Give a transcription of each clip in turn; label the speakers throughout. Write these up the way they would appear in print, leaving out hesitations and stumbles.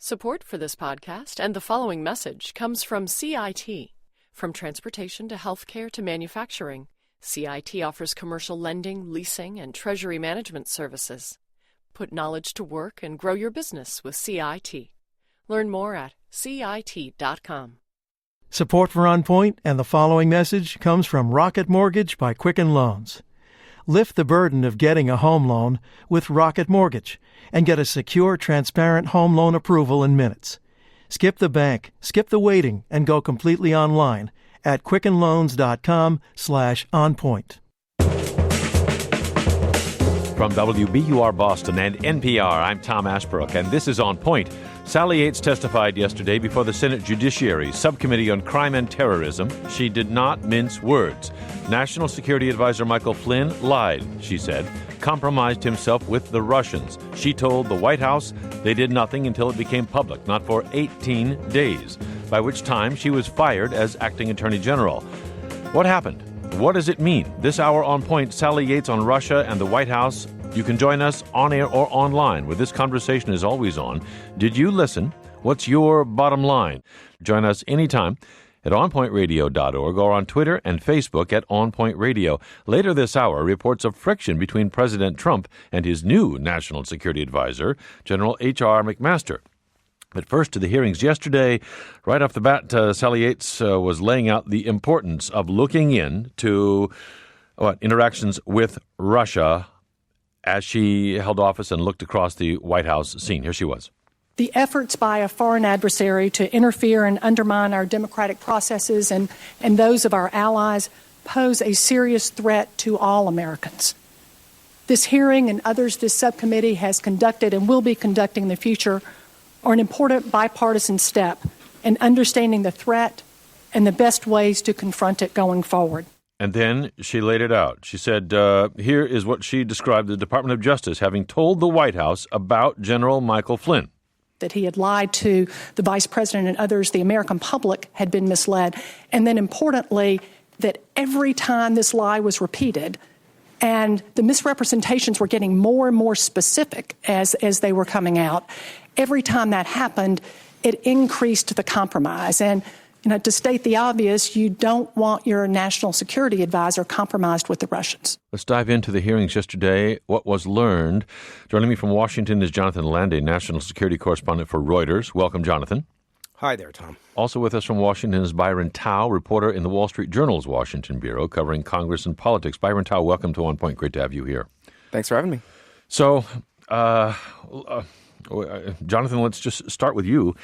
Speaker 1: Support for this podcast and the following message comes from CIT. From transportation to healthcare to manufacturing, CIT offers commercial lending, leasing, and treasury management services. Put knowledge to work and grow your business with CIT. Learn more at CIT.com.
Speaker 2: Support for On Point and the following message comes from Rocket Mortgage by Quicken Loans. Lift the burden of getting a home loan with Rocket Mortgage and get a secure, transparent home loan approval in minutes. Skip the bank, skip the waiting, and go completely online at quickenloans.com/onpoint.
Speaker 3: From WBUR Boston and NPR, I'm Tom Ashbrook, and this is On Point. Sally Yates testified yesterday before the Senate Judiciary Subcommittee on Crime and Terrorism. She did not mince words. National Security Advisor Michael Flynn lied, she said, compromised himself with the Russians. She told the White House they did nothing until it became public, not for 18 days, by which time she was fired as acting Attorney General. What happened? What does it mean? This hour On Point, Sally Yates on Russia and the White House. You can join us on air or online, where this conversation is always on. Did you listen? What's your bottom line? Join us anytime at onpointradio.org or on Twitter and Facebook at onpointradio. Later this hour, reports of friction between President Trump and his new National Security Advisor, General H.R. McMaster. But first, to the hearings yesterday. Right off the bat, Sally Yates was laying out the importance of looking into interactions with Russia as she held office and looked across the White House scene. Here she was.
Speaker 4: The efforts by a foreign adversary to interfere and undermine our democratic processes and those of our allies pose a serious threat to all Americans. This hearing and others this subcommittee has conducted and will be conducting in the future are an important bipartisan step in understanding the threat and the best ways to confront it going forward.
Speaker 3: And then she laid it out. She said, here is what she described the Department of Justice having told the White House about General Michael Flynn.
Speaker 4: That he had lied to the vice president and others, the American public had been misled. And then importantly, that every time this lie was repeated and the misrepresentations were getting more and more specific as they were coming out, every time that happened, it increased the compromise. And to state the obvious, you don't want your national security advisor compromised with the Russians.
Speaker 3: Let's dive into the hearings yesterday, what was learned. Joining me from Washington is Jonathan Landay, national security correspondent for Reuters. Welcome, Jonathan.
Speaker 5: Hi there, Tom.
Speaker 3: Also with us from Washington is Byron Tao, reporter in the Wall Street Journal's Washington bureau, covering Congress and politics. Byron Tao, welcome to On Point. Great to have you here.
Speaker 5: Thanks for having me.
Speaker 3: So, Jonathan, let's just start with you.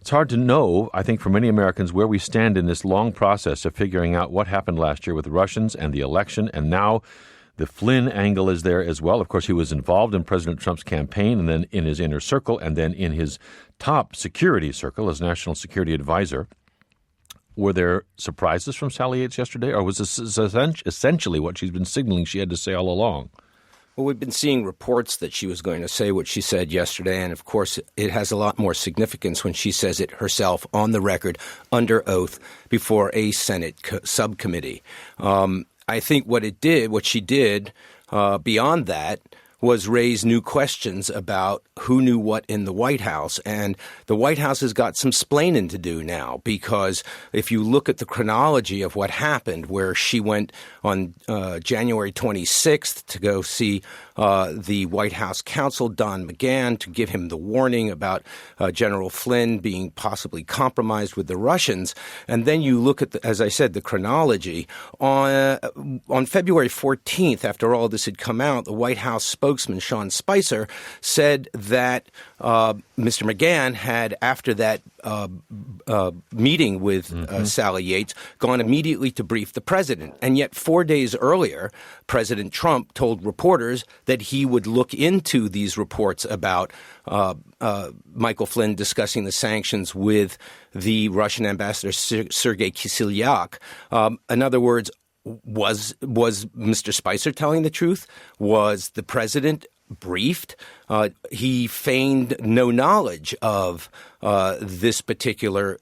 Speaker 3: It's hard to know, I think, for many Americans where we stand in this long process of figuring out what happened last year with the Russians and the election, and now the Flynn angle is there as well. Of course, he was involved in President Trump's campaign and then in his inner circle and then in his top security circle as National Security Advisor. Were there surprises from Sally Yates yesterday, or was this essentially what she's been signaling she had to say all along?
Speaker 5: Well, we've been seeing reports that she was going to say what she said yesterday, and of course it has a lot more significance when she says it herself on the record, under oath, before a Senate subcommittee. I think what she did beyond that was raise new questions about who knew what in the White House. And the White House has got some splaining to do now, because if you look at the chronology of what happened, where she went on January 26th to go see the White House counsel, Don McGahn, to give him the warning about General Flynn being possibly compromised with the Russians. And then you look at, as I said, the chronology. On February 14th, after all this had come out, the White House spokesman, Sean Spicer, said that Mr. McGahn had, after that meeting with Sally Yates, gone immediately to brief the president. And yet 4 days earlier, President Trump told reporters that he would look into these reports about Michael Flynn discussing the sanctions with the Russian ambassador Sergei Kislyak. In other words, was Mr. Spicer telling the truth? Was the president briefed? He feigned no knowledge of this particular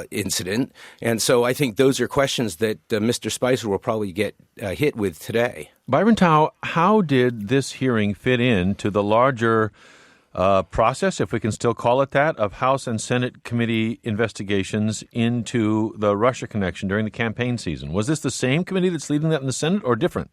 Speaker 5: incident. And so I think those are questions that Mr. Spicer will probably get hit with today.
Speaker 3: Byron Tao, how did this hearing fit into the larger process, if we can still call it that, of House and Senate committee investigations into the Russia connection during the campaign season. Was this the same committee that's leading that in the Senate or different?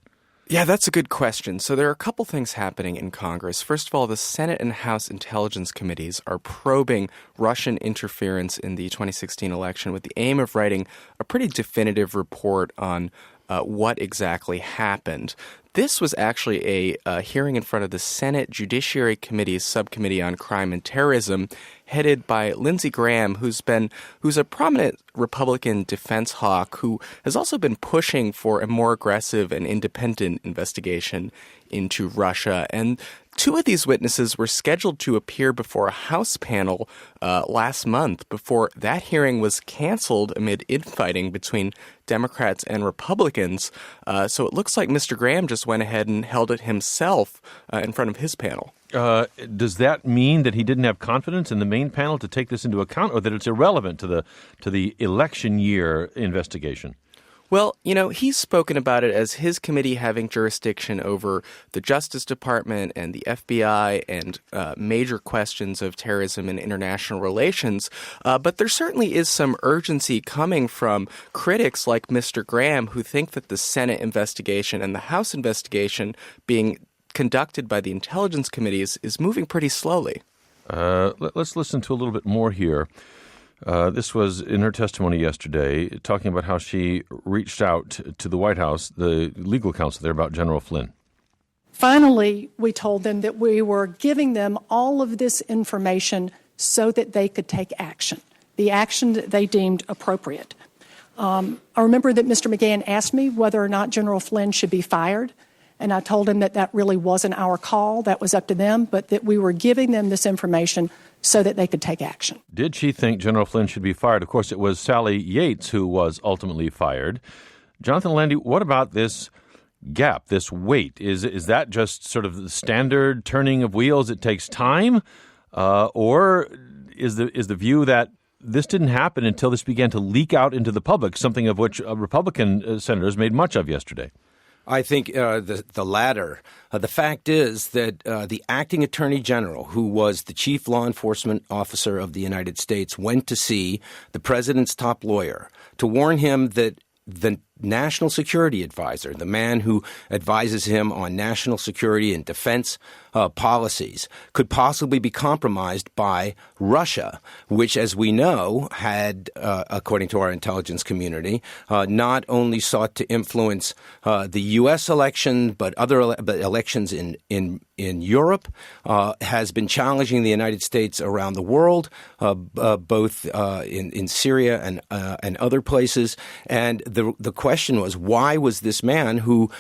Speaker 6: Yeah, that's a good question. So there are a couple things happening in Congress. First of all, the Senate and House Intelligence Committees are probing Russian interference in the 2016 election with the aim of writing a pretty definitive report on what exactly happened. This was actually a hearing in front of the Senate Judiciary Committee's Subcommittee on Crime and Terrorism, headed by Lindsey Graham, who's a prominent Republican defense hawk who has also been pushing for a more aggressive and independent investigation into Russia. And two of these witnesses were scheduled to appear before a House panel last month before that hearing was canceled amid infighting between Democrats and Republicans. So it looks like Mr. Graham just went ahead and held it himself in front of his panel.
Speaker 3: Does that mean that he didn't have confidence in the main panel to take this into account, or that it's irrelevant to the election year investigation?
Speaker 6: Well, he's spoken about it as his committee having jurisdiction over the Justice Department and the FBI and major questions of terrorism and international relations. But there certainly is some urgency coming from critics like Mr. Graham, who think that the Senate investigation and the House investigation being conducted by the intelligence committees is moving pretty slowly.
Speaker 3: Let's listen to a little bit more here. This was in her testimony yesterday, talking about how she reached out to the White House, the legal counsel there, about General Flynn.
Speaker 4: Finally, we told them that we were giving them all of this information so that they could take action, the action that they deemed appropriate. I remember that Mr. McGahn asked me whether or not General Flynn should be fired, and I told him that really wasn't our call, that was up to them, but that we were giving them this information so that they could take action.
Speaker 3: Did she think General Flynn should be fired? Of course, it was Sally Yates who was ultimately fired. Jonathan Landy, what about this gap, this wait? Is that just sort of the standard turning of wheels? It takes time? Or is the view that this didn't happen until this began to leak out into the public, something of which Republican senators made much of yesterday?
Speaker 5: I think the latter. The fact is that the acting attorney general, who was the chief law enforcement officer of the United States, went to see the president's top lawyer to warn him that the national security advisor, the man who advises him on national security and defense policies, could possibly be compromised by Russia, which, as we know, had, according to our intelligence community, not only sought to influence the U.S. election, but other elections in Europe, has been challenging the United States around the world, both in Syria and other places. And the question was, why was this man who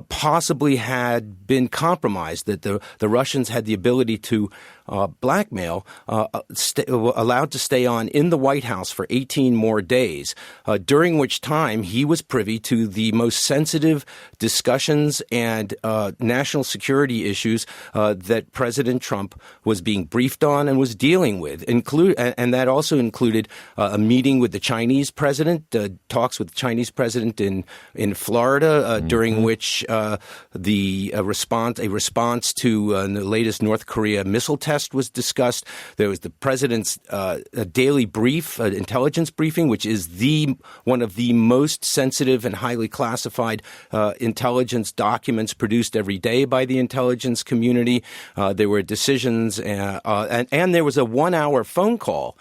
Speaker 5: possibly had been compromised, that the Russians had the ability to blackmail, allowed to stay on in the White House for 18 more days, during which time he was privy to the most sensitive discussions and national security issues that President Trump was being briefed on and was dealing with. And that also included a meeting with the Chinese president, talks with the Chinese president in Florida, during which a response to the latest North Korea missile test was discussed. There was the president's daily brief, intelligence briefing, which is one of the most sensitive and highly classified intelligence documents produced every day by the intelligence community. There were decisions, and there was a 1-hour phone call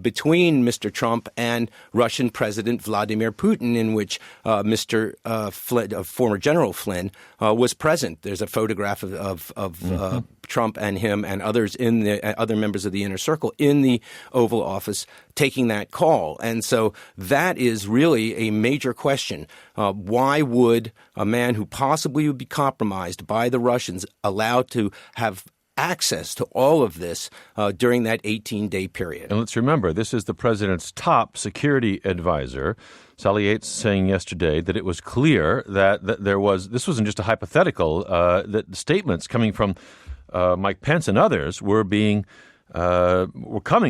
Speaker 5: between Mr. Trump and Russian President Vladimir Putin, in which Mr. Flynn, former General Flynn, was present. There's a photograph of Trump and him and others other members of the inner circle in the Oval Office taking that call. And so that is really a major question. Why would a man who possibly would be compromised by the Russians allowed to have access to all of this during that 18-day period?
Speaker 3: And let's remember, this is the president's top security advisor. Sally Yates saying yesterday that it was clear that this wasn't just a hypothetical, that statements coming from Mike Pence and others were coming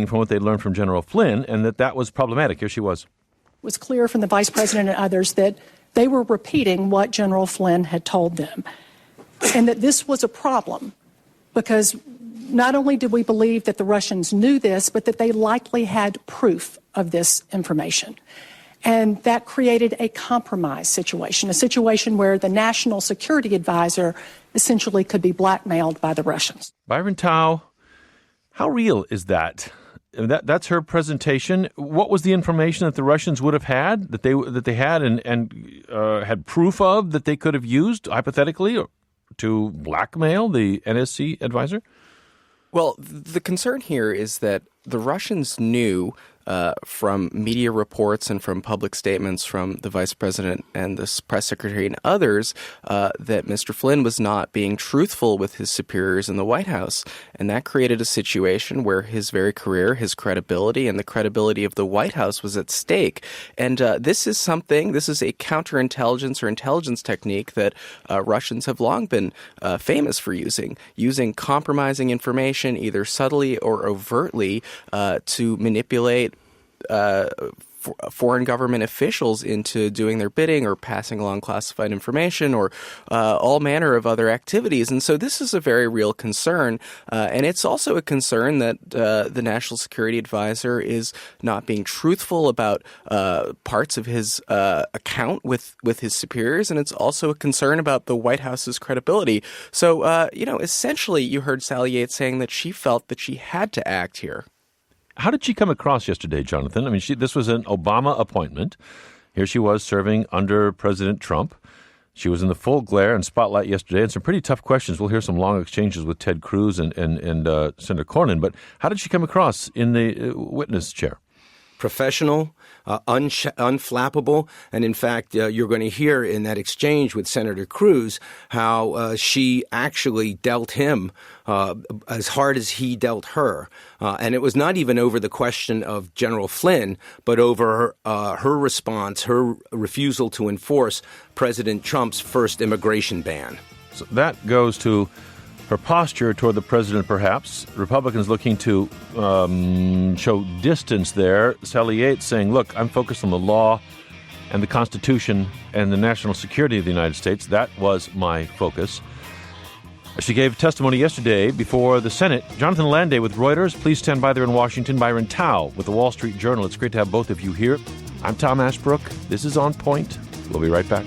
Speaker 3: from what they'd learned from General Flynn, and that was problematic. Here she was.
Speaker 4: It was clear from the vice president and others that they were repeating what General Flynn had told them, and that this was a problem because not only did we believe that the Russians knew this, but that they likely had proof of this information. And that created a compromise situation, a situation where the national security advisor essentially could be blackmailed by the Russians.
Speaker 3: Byron Tao, how real is that? That's her presentation. What was the information that the Russians would have had, that they had and had proof of, that they could have used, hypothetically, to blackmail the NSC advisor?
Speaker 6: Well, the concern here is that the Russians knew from media reports and from public statements from the vice president and the press secretary and others that Mr. Flynn was not being truthful with his superiors in the White House. And that created a situation where his very career, his credibility, and the credibility of the White House was at stake. And this is a counterintelligence or intelligence technique that Russians have long been famous for using compromising information either subtly or overtly to manipulate foreign government officials into doing their bidding or passing along classified information or all manner of other activities. And so this is a very real concern. And it's also a concern that the National Security Advisor is not being truthful about parts of his account with his superiors. And it's also a concern about the White House's credibility. So, essentially you heard Sally Yates saying that she felt that she had to act here.
Speaker 3: How did she come across yesterday, Jonathan? I mean, this was an Obama appointment. Here she was serving under President Trump. She was in the full glare and spotlight yesterday, and some pretty tough questions. We'll hear some long exchanges with Ted Cruz and Senator Cornyn. But how did she come across in the witness chair?
Speaker 5: Professional, unflappable, and in fact, you're going to hear in that exchange with Senator Cruz how she actually dealt him as hard as he dealt her. And it was not even over the question of General Flynn, but over her response, her refusal to enforce President Trump's first immigration ban.
Speaker 3: So that goes to her posture toward the president, perhaps. Republicans looking to show distance there. Sally Yates saying, look, I'm focused on the law and the Constitution and the national security of the United States. That was my focus. She gave testimony yesterday before the Senate. Jonathan Landay with Reuters. Please stand by there in Washington. Byron Tao with the Wall Street Journal. It's great to have both of you here. I'm Tom Ashbrook. This is On Point. We'll be right back.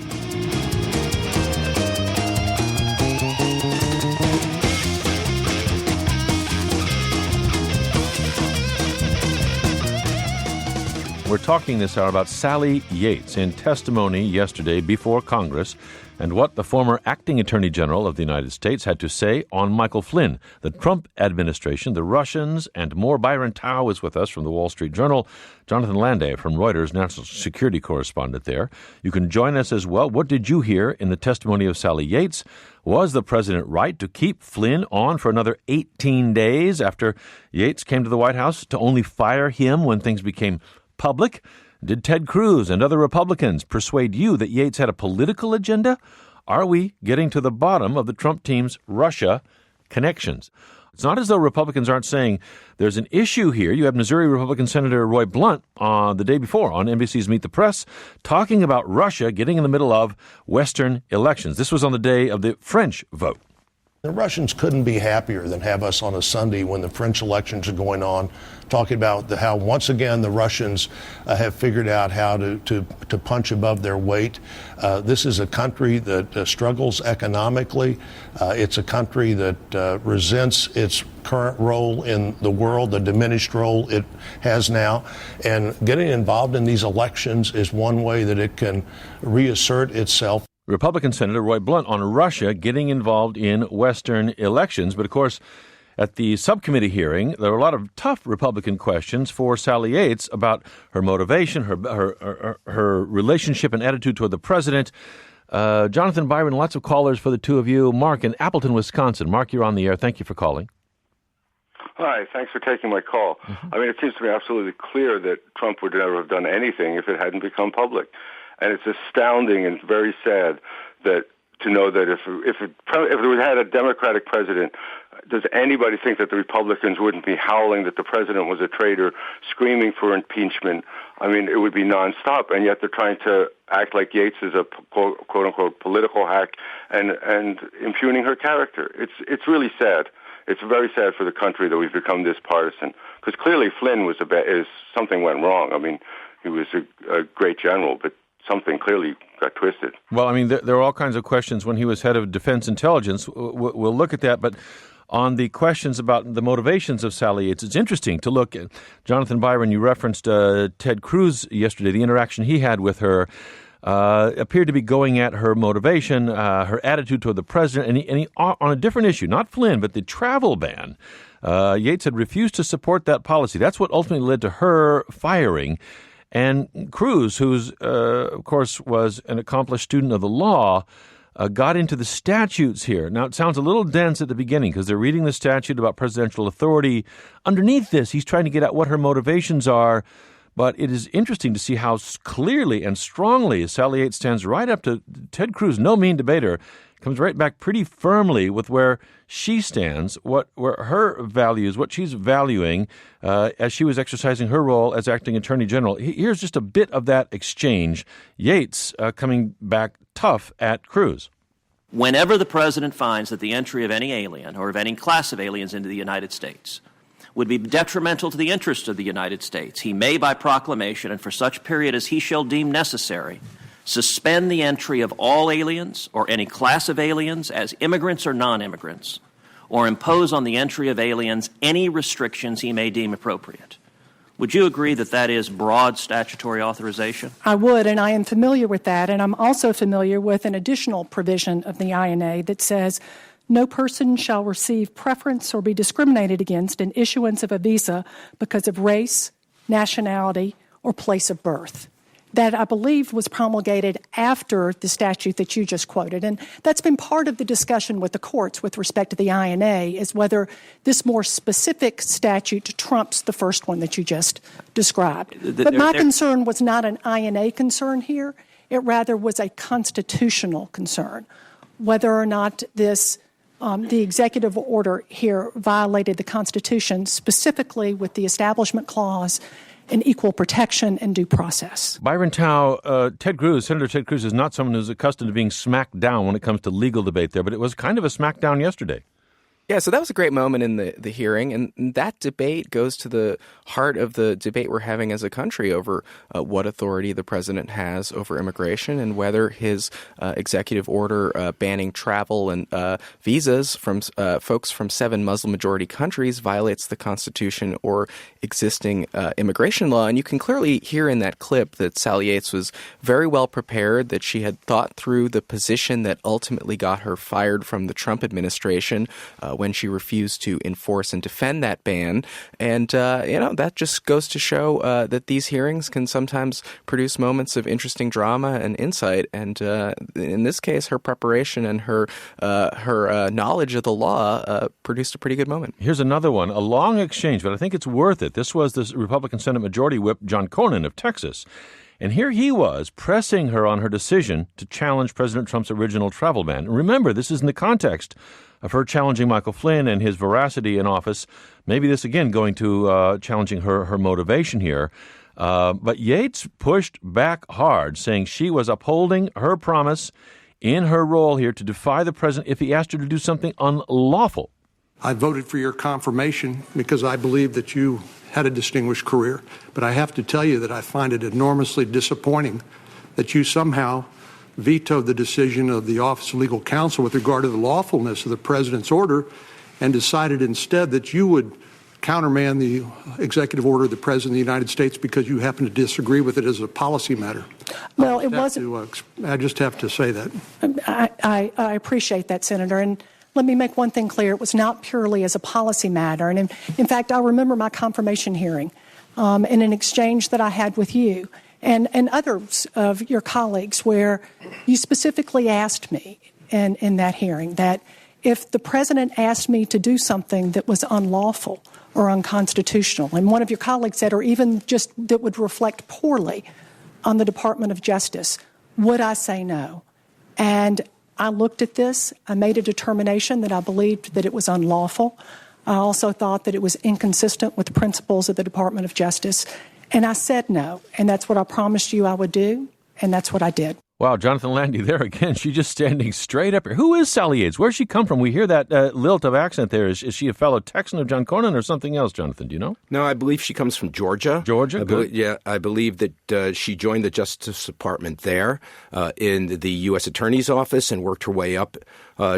Speaker 3: We're talking this hour about Sally Yates in testimony yesterday before Congress and what the former acting Attorney General of the United States had to say on Michael Flynn, the Trump administration, the Russians, and more. Byron Tao is with us from the Wall Street Journal. Jonathan Landay from Reuters, national security correspondent there. You can join us as well. What did you hear in the testimony of Sally Yates? Was the president right to keep Flynn on for another 18 days after Yates came to the White House to only fire him when things became public? Did Ted Cruz and other Republicans persuade you that Yates had a political agenda? Are we getting to the bottom of the Trump team's Russia connections? It's not as though Republicans aren't saying there's an issue here. You had Missouri Republican Senator Roy Blunt the day before on NBC's Meet the Press talking about Russia getting in the middle of Western elections. This was on the day of the French vote.
Speaker 7: The Russians couldn't be happier than have us on a Sunday when the French elections are going on, talking about how once again the Russians have figured out how to punch above their weight. This is a country that struggles economically. It's a country that resents its current role in the world, the diminished role it has now. And getting involved in these elections is one way that it can reassert itself.
Speaker 3: Republican Senator Roy Blunt on Russia getting involved in Western elections. But, of course, at the subcommittee hearing, there were a lot of tough Republican questions for Sally Yates about her motivation, her relationship and attitude toward the president. Jonathan, Byron, lots of callers for the two of you. Mark in Appleton, Wisconsin. Mark, you're on the air. Thank you for calling.
Speaker 8: Hi, thanks for taking my call. I mean, it seems to me absolutely clear that Trump would never have done anything if it hadn't become public. And it's astounding and very sad that to know that if we had a Democratic president, does anybody think that the Republicans wouldn't be howling that the president was a traitor, screaming for impeachment? I mean, it would be nonstop, and yet they're trying to act like Yates is a quote-unquote political hack and impugning her character. It's really sad. it's very sad for the country that we've become this partisan, because clearly Flynn was something went wrong. I mean, he was a great general, but something clearly got twisted.
Speaker 3: Well, I mean, there are all kinds of questions when he was head of Defense Intelligence. We'll look at that, but on the questions about the motivations of Sally Yates, it's interesting to look at. Jonathan Byron, you referenced Ted Cruz yesterday. The interaction he had with her appeared to be going at her motivation, her attitude toward the president, and he on a different issue, not Flynn, but the travel ban. Yates had refused to support that policy. That's what ultimately led to her firing. And Cruz, who's, of course, was an accomplished student of the law, got into the statutes here. Now, it sounds a little dense at the beginning because they're reading the statute about presidential authority. Underneath this, he's trying to get at what her motivations are. But it is interesting to see how clearly and strongly Sally Yates stands right up to Ted Cruz, no mean debater, comes right back pretty firmly with where she stands, where her values, what she's valuing as she was exercising her role as acting attorney general. Here's just a bit of that exchange. Yates coming back tough at Cruz.
Speaker 9: Whenever the president finds that the entry of any alien or of any class of aliens into the United States would be detrimental to the interests of the United States, he may, by proclamation and for such period as he shall deem necessary, suspend the entry of all aliens or any class of aliens as immigrants or non-immigrants, or impose on the entry of aliens any restrictions he may deem appropriate. Would you agree that that is broad statutory authorization?
Speaker 4: I would, and I am familiar with that, and I'm also familiar with an additional provision of the INA that says no person shall receive preference or be discriminated against in issuance of a visa because of race, nationality, or place of birth. That, I believe, was promulgated after the statute that you just quoted. And that's been part of the discussion with the courts with respect to the INA, is whether this more specific statute trumps the first one that you just described. But my concern was not an INA concern here. It rather was a constitutional concern, whether or not this the executive order here violated the Constitution, specifically with the Establishment Clause and equal protection and due process.
Speaker 3: Byron Tao, Senator Ted Cruz is not someone who's accustomed to being smacked down when it comes to legal debate there, but it was kind of a smackdown yesterday.
Speaker 6: Yeah, so that was a great moment in the hearing, and that debate goes to the heart of the debate we're having as a country over what authority the president has over immigration and whether his executive order banning travel and visas from folks from 7 Muslim-majority countries violates the Constitution or existing immigration law. And you can clearly hear in that clip that Sally Yates was very well prepared, that she had thought through the position that ultimately got her fired from the Trump administration when she refused to enforce and defend that ban. And, that just goes to show that these hearings can sometimes produce moments of interesting drama and insight. And in this case, her preparation and her knowledge of the law produced a pretty good moment.
Speaker 3: Here's another one, a long exchange, but I think it's worth it. This was the Republican Senate Majority Whip, John Cornyn of Texas. And here he was pressing her on her decision to challenge President Trump's original travel ban. Remember, this is in the context of her challenging Michael Flynn and his veracity in office. Maybe this, again, going to challenging her motivation here. But Yates pushed back hard, saying she was upholding her promise in her role here to defy the president if he asked her to do something unlawful.
Speaker 10: I voted for your confirmation because I believe that you had a distinguished career. But I have to tell you that I find it enormously disappointing that you somehow vetoed the decision of the Office of Legal Counsel with regard to the lawfulness of the president's order and decided instead that you would countermand the executive order of the president of the United States because you happen to disagree with it as a policy matter.
Speaker 4: Well, it wasn't.
Speaker 10: I just have to say that.
Speaker 4: I appreciate that, Senator. And let me make one thing clear. It was not purely as a policy matter. And in fact, I remember my confirmation hearing in an exchange that I had with you and others of your colleagues where you specifically asked me in that hearing that if the president asked me to do something that was unlawful or unconstitutional, and one of your colleagues said, or even just that would reflect poorly on the Department of Justice, would I say no? And I looked at this. I made a determination that I believed that it was unlawful. I also thought that it was inconsistent with the principles of the Department of Justice. And I said no. And that's what I promised you I would do. And that's what I did.
Speaker 3: Wow, Jonathan Landy there again. She's just standing straight up here. Who is Sally Yates? Where's she come from? We hear that lilt of accent there. Is she a fellow Texan of John Cornyn or something else, Jonathan? Do you know?
Speaker 5: No, I believe she comes from Georgia.
Speaker 3: Georgia? Good.
Speaker 5: I believe that she joined the Justice Department there in the U.S. Attorney's Office and worked her way up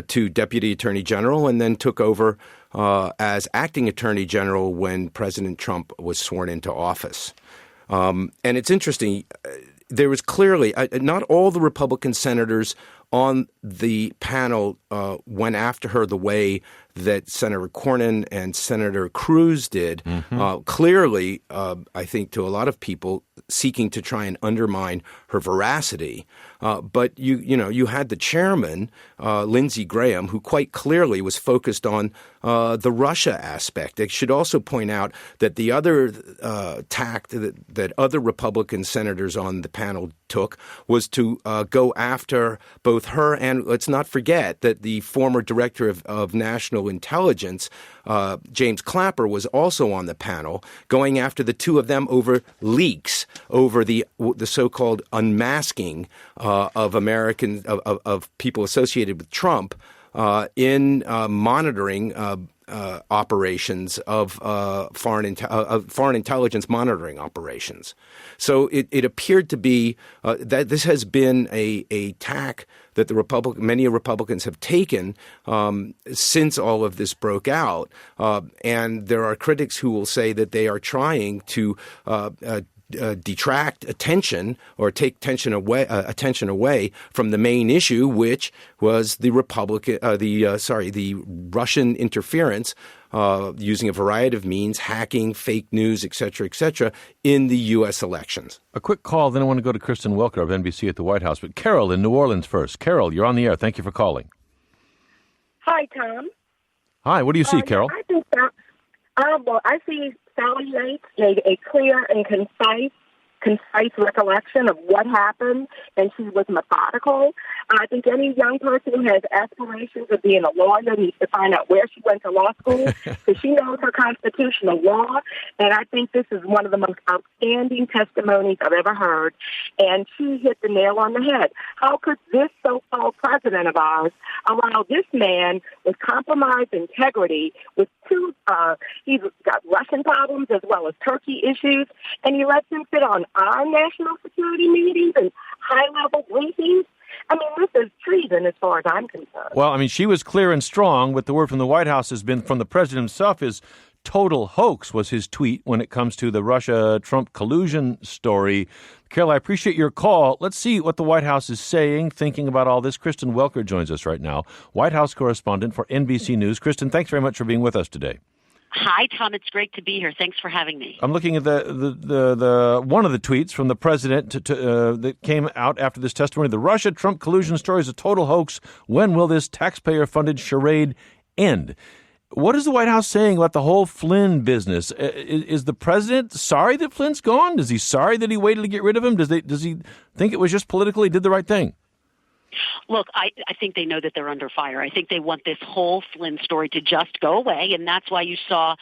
Speaker 5: to Deputy Attorney General and then took over as Acting Attorney General when President Trump was sworn into office. And it's interesting. There was clearly not all the Republican senators on the panel went after her the way that Senator Cornyn and Senator Cruz did. Clearly, I think to a lot of people seeking to try and undermine her veracity. But you had the chairman, Lindsey Graham, who quite clearly was focused on the Russia aspect. I should also point out that the other tact that other Republican senators on the panel took was to go after both her and, let's not forget, that the former director of national intelligence, James Clapper, was also on the panel, going after the two of them over leaks, over the so-called unmasking of American of people associated with Trump in monitoring operations of foreign intelligence monitoring operations. So it appeared to be that this has been a tack that many Republicans have taken since all of this broke out. And there are critics who will say that they are trying to detract attention or take attention away from the main issue, which was the Russian interference using a variety of means, hacking, fake news, et cetera, in the U.S. elections.
Speaker 3: A quick call, then I want to go to Kristen Welker of NBC at the White House. But Carol in New Orleans first. Carol, you're on the air. Thank you for calling.
Speaker 11: Hi, Tom.
Speaker 3: Hi, what do you see, Carol?
Speaker 11: I think that, I see Sally Yates made a clear and concise recollection of what happened, and she was methodical. I think any young person who has aspirations of being a lawyer needs to find out where she went to law school, because she knows her constitutional law, and I think this is one of the most outstanding testimonies I've ever heard, and she hit the nail on the head. How could this so-called president of ours allow this man with compromised integrity, with he's got Russian problems as well as Turkey issues, and he lets him sit on our national security meetings and high-level briefings? I mean, this is treason as far as I'm concerned.
Speaker 3: Well, I mean, she was clear and strong, but the word from the White House has been from the president himself is total hoax was his tweet when it comes to the Russia-Trump collusion story. Carol, I appreciate your call. Let's see what the White House is saying, thinking about all this. Kristen Welker joins us right now, White House correspondent for NBC News. Kristen, thanks very much for being with us today.
Speaker 12: Hi, Tom. It's great to be here. Thanks for having me.
Speaker 3: I'm looking at the one of the tweets from the president that came out after this testimony. The Russia-Trump collusion story is a total hoax. When will this taxpayer-funded charade end? What is the White House saying about the whole Flynn business? Is the president sorry that Flynn's gone? Is he sorry that he waited to get rid of him? Does he think it was just political? He did the right thing?
Speaker 12: Look, I think they know that they're under fire. I think they want this whole Flynn story to just go away, and that's why you saw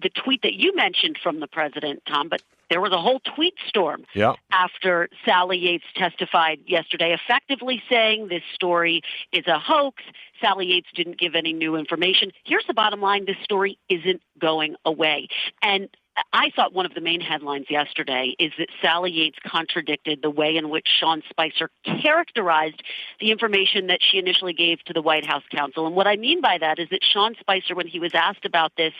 Speaker 12: the tweet that you mentioned from the president, Tom, but there was a whole tweet storm after Sally Yates testified yesterday, effectively saying this story is a hoax. Sally Yates didn't give any new information. Here's the bottom line. This story isn't going away. And I thought one of the main headlines yesterday is that Sally Yates contradicted the way in which Sean Spicer characterized the information that she initially gave to the White House counsel. And what I mean by that is that Sean Spicer, when he was asked about this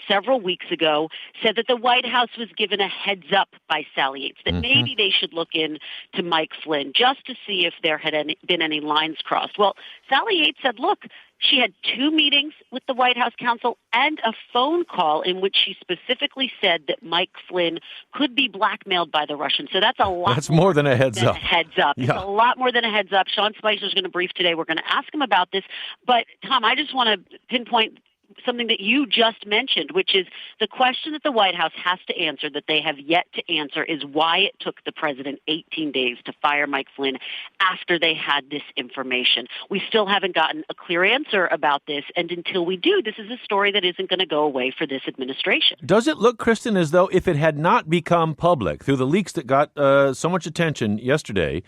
Speaker 12: several weeks ago, said that the White House was given a heads up by Sally Yates, that maybe they should look into Mike Flynn just to see if there had been any lines crossed. Well, Sally Yates said, look, she had 2 meetings with the White House counsel and a phone call in which she specifically said that Mike Flynn could be blackmailed by the Russians. So that's a lot. That's
Speaker 3: more than a heads up.
Speaker 12: Yeah. It's a lot more than a heads up. Sean Spicer is going to brief today. We're going to ask him about this. But, Tom, I just want to pinpoint something that you just mentioned, which is the question that the White House has to answer that they have yet to answer is why it took the president 18 days to fire Mike Flynn after they had this information. We still haven't gotten a clear answer about this, and until we do, this is a story that isn't going to go away for this administration.
Speaker 3: Does it look, Kristen, as though if it had not become public through the leaks that got so much attention yesterday,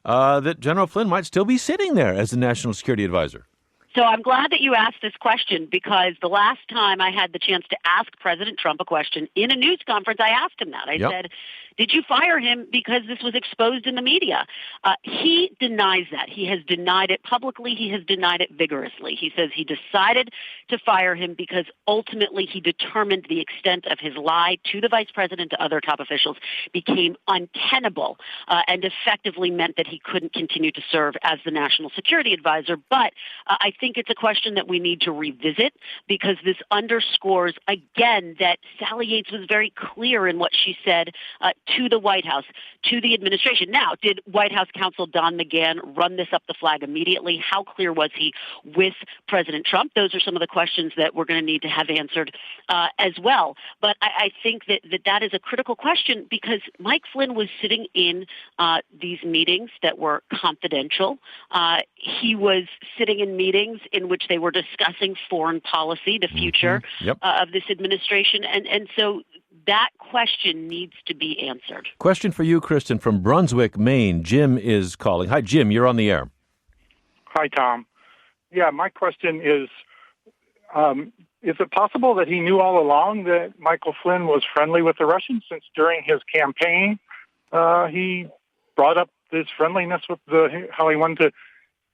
Speaker 3: that General Flynn might still be sitting there as the national security advisor?
Speaker 12: So I'm glad that you asked this question, because the last time I had the chance to ask President Trump a question in a news conference, I asked him that. I said, did you fire him because this was exposed in the media? He denies that. He has denied it publicly. He has denied it vigorously. He says he decided to fire him because ultimately he determined the extent of his lie to the vice president, to other top officials, became untenable and effectively meant that he couldn't continue to serve as the national security advisor. But I think it's a question that we need to revisit, because this underscores, again, that Sally Yates was very clear in what she said to the White House, to the administration. Now, did White House counsel Don McGahn run this up the flag immediately? How clear was he with President Trump? Those are some of the questions that we're going to need to have answered as well. But I think that is a critical question, because Mike Flynn was sitting in these meetings that were confidential. He was sitting in meetings in which they were discussing foreign policy, the future of this administration. And so that question needs to be answered.
Speaker 3: Question for you, Kristen, from Brunswick, Maine. Jim is calling. Hi, Jim, you're on the air.
Speaker 13: Hi, Tom. Yeah, my question is it possible that he knew all along that Michael Flynn was friendly with the Russians, since during his campaign he brought up this friendliness with how he wanted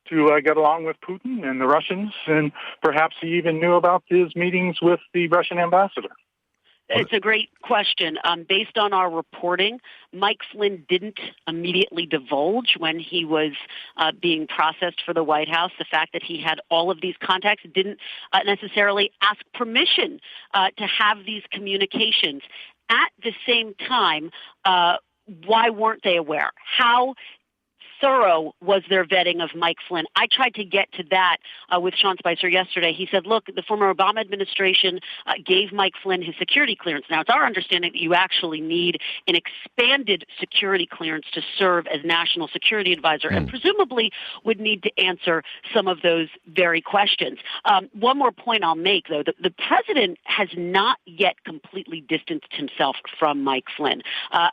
Speaker 13: to get along with Putin and the Russians, and perhaps he even knew about his meetings with the Russian ambassador?
Speaker 12: It's a great question. Based on our reporting, Mike Flynn didn't immediately divulge when he was being processed for the White House. The fact that he had all of these contacts, didn't necessarily ask permission to have these communications. At the same time, why weren't they aware? How thorough was their vetting of Mike Flynn? I tried to get to that with Sean Spicer yesterday. He said, look, the former Obama administration gave Mike Flynn his security clearance. Now, it's our understanding that you actually need an expanded security clearance to serve as national security advisor, and presumably would need to answer some of those very questions. One more point I'll make, though. The president has not yet completely distanced himself from Mike Flynn.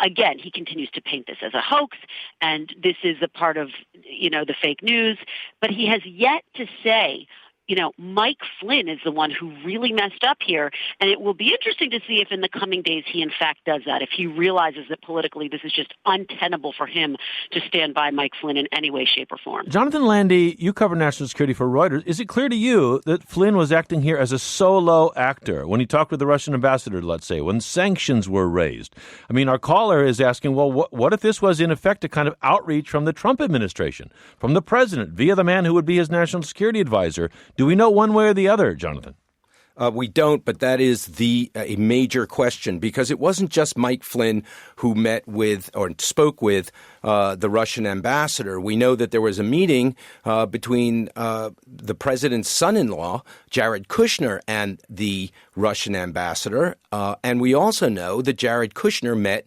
Speaker 12: Again, he continues to paint this as a hoax, and this is a part of, the fake news, but he has yet to say, Mike Flynn is the one who really messed up here, and it will be interesting to see if in the coming days he in fact does that, if he realizes that politically this is just untenable for him to stand by Mike Flynn in any way, shape, or form.
Speaker 3: Jonathan Landy, you cover national security for Reuters. Is it clear to you that Flynn was acting here as a solo actor when he talked with the Russian ambassador, let's say, when sanctions were raised? I mean, our caller is asking, well, what if this was in effect a kind of outreach from the Trump administration, from the president, via the man who would be his national security advisor? Do we know one way or the other, Jonathan?
Speaker 5: We don't, but that is a major question, because it wasn't just Mike Flynn who met with or spoke with the Russian ambassador. We know that there was a meeting between the president's son-in-law, Jared Kushner, and the Russian ambassador. And we also know that Jared Kushner met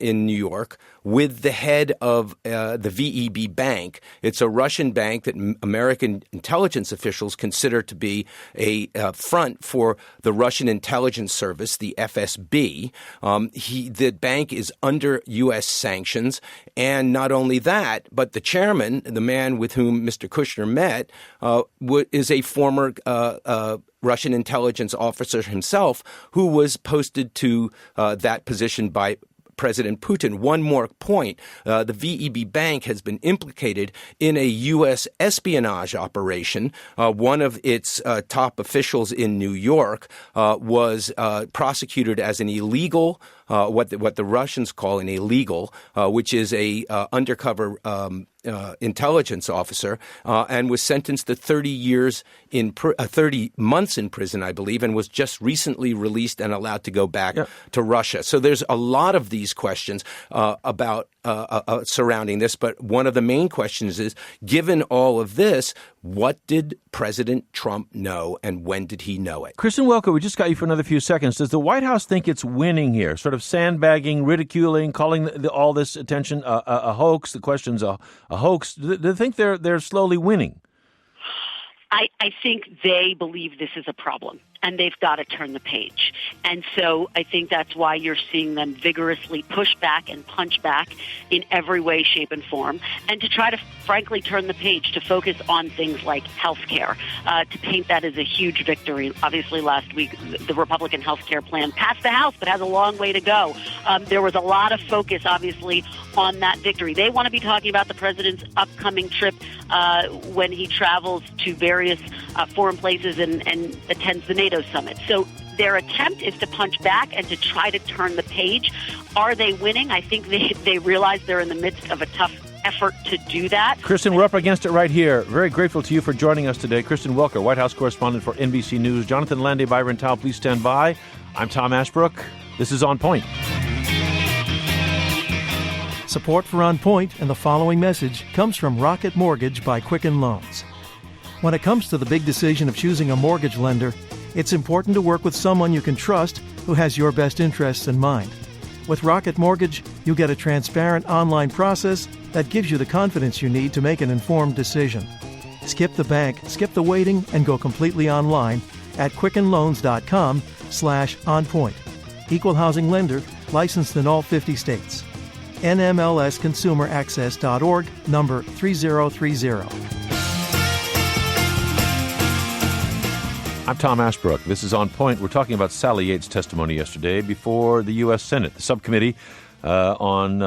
Speaker 5: in New York with the head of the VEB Bank. It's a Russian bank that American intelligence officials consider to be a front for the Russian intelligence service, the FSB. The bank is under U.S. sanctions. And not only that, but the chairman, the man with whom Mr. Kushner met, is a former Russian intelligence officer himself, who was posted to that position by President Putin. One more point. The VEB Bank has been implicated in a U.S. espionage operation. One of its top officials in New York was prosecuted as an illegal, what the Russians call an illegal, which is a undercover intelligence officer, and was sentenced to 30 months in prison, I believe, and was just recently released and allowed to go back to Russia. So there's a lot of these questions about surrounding this, but one of the main questions is, given all of this, what did President Trump know, and when did he know it?
Speaker 3: Kristen Welker, we just got you for another few seconds. Does the White House think it's winning here, sort of sandbagging, ridiculing, calling all this attention a hoax, the question's a hoax? Do they think they're slowly winning?
Speaker 12: I think they believe this is a problem. and they've got to turn the page. And so I think that's why you're seeing them vigorously push back and punch back in every way, shape, and form, and to try to, frankly, turn the page to focus on things like health care, to paint that as a huge victory. Obviously, last week, the Republican health care plan passed the House, but has a long way to go. There was a lot of focus, obviously, on that victory. They want to be talking about the president's upcoming trip when he travels to various foreign places and attends the NATO summit. So their attempt is to punch back and to try to turn the page. Are they winning? I think they realize they're in the midst of a tough effort to do that.
Speaker 3: Kristen, we're up against it right here. Very grateful to you for joining us today. Kristen Welker, White House correspondent for NBC News. Jonathan Landay, Byron Tao, please stand by. I'm Tom Ashbrook. This is On Point.
Speaker 2: Support for On Point and the following message comes from Rocket Mortgage by Quicken Loans. When it comes to the big decision of choosing a mortgage lender, it's important to work with someone you can trust who has your best interests in mind. With Rocket Mortgage, you get a transparent online process that gives you the confidence you need to make an informed decision. Skip the bank, skip the waiting, and go completely online at quickenloans.com/onpoint. Equal housing lender, licensed in all 50 states. NMLSconsumeraccess.org, number 3030.
Speaker 3: I'm Tom Ashbrook. This is On Point. We're talking about Sally Yates' testimony yesterday before the U.S. Senate, the subcommittee on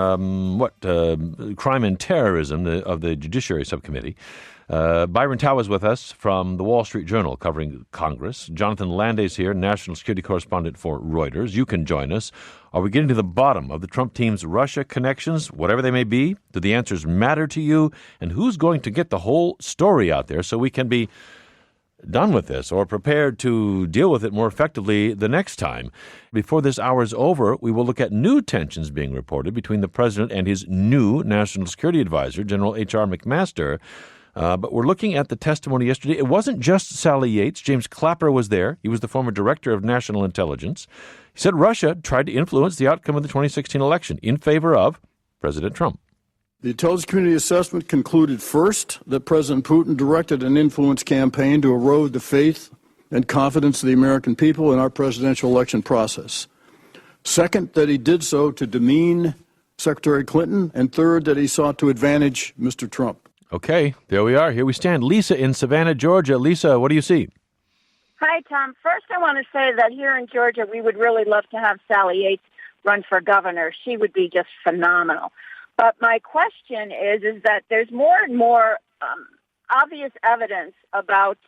Speaker 3: crime and terrorism of the Judiciary Subcommittee. Byron Tao is with us from the Wall Street Journal covering Congress. Jonathan Landay's here, national security correspondent for Reuters. You can join us. Are we getting to the bottom of the Trump team's Russia connections, whatever they may be? Do the answers matter to you? And who's going to get the whole story out there so we can be done with this or prepared to deal with it more effectively the next time? Before this hour's over, we will look at new tensions being reported between the president and his new national security advisor, General H.R. McMaster. But we're looking at the testimony yesterday. It wasn't just Sally Yates. James Clapper was there. He was the former director of national intelligence. He said Russia tried to influence the outcome of the 2016 election in favor of President Trump.
Speaker 14: The intelligence community assessment concluded, first, that President Putin directed an influence campaign to erode the faith and confidence of the American people in our presidential election process. Second, that he did so to demean Secretary Clinton. And third, that he sought to advantage Mr. Trump.
Speaker 3: Okay, there we are. Here we stand. Lisa in Savannah, Georgia. Lisa, what do you see?
Speaker 15: Hi, Tom. First, I want to say that here in Georgia, we would really love to have Sally Yates run for governor. She would be just phenomenal. But my question is that there's more and more obvious evidence about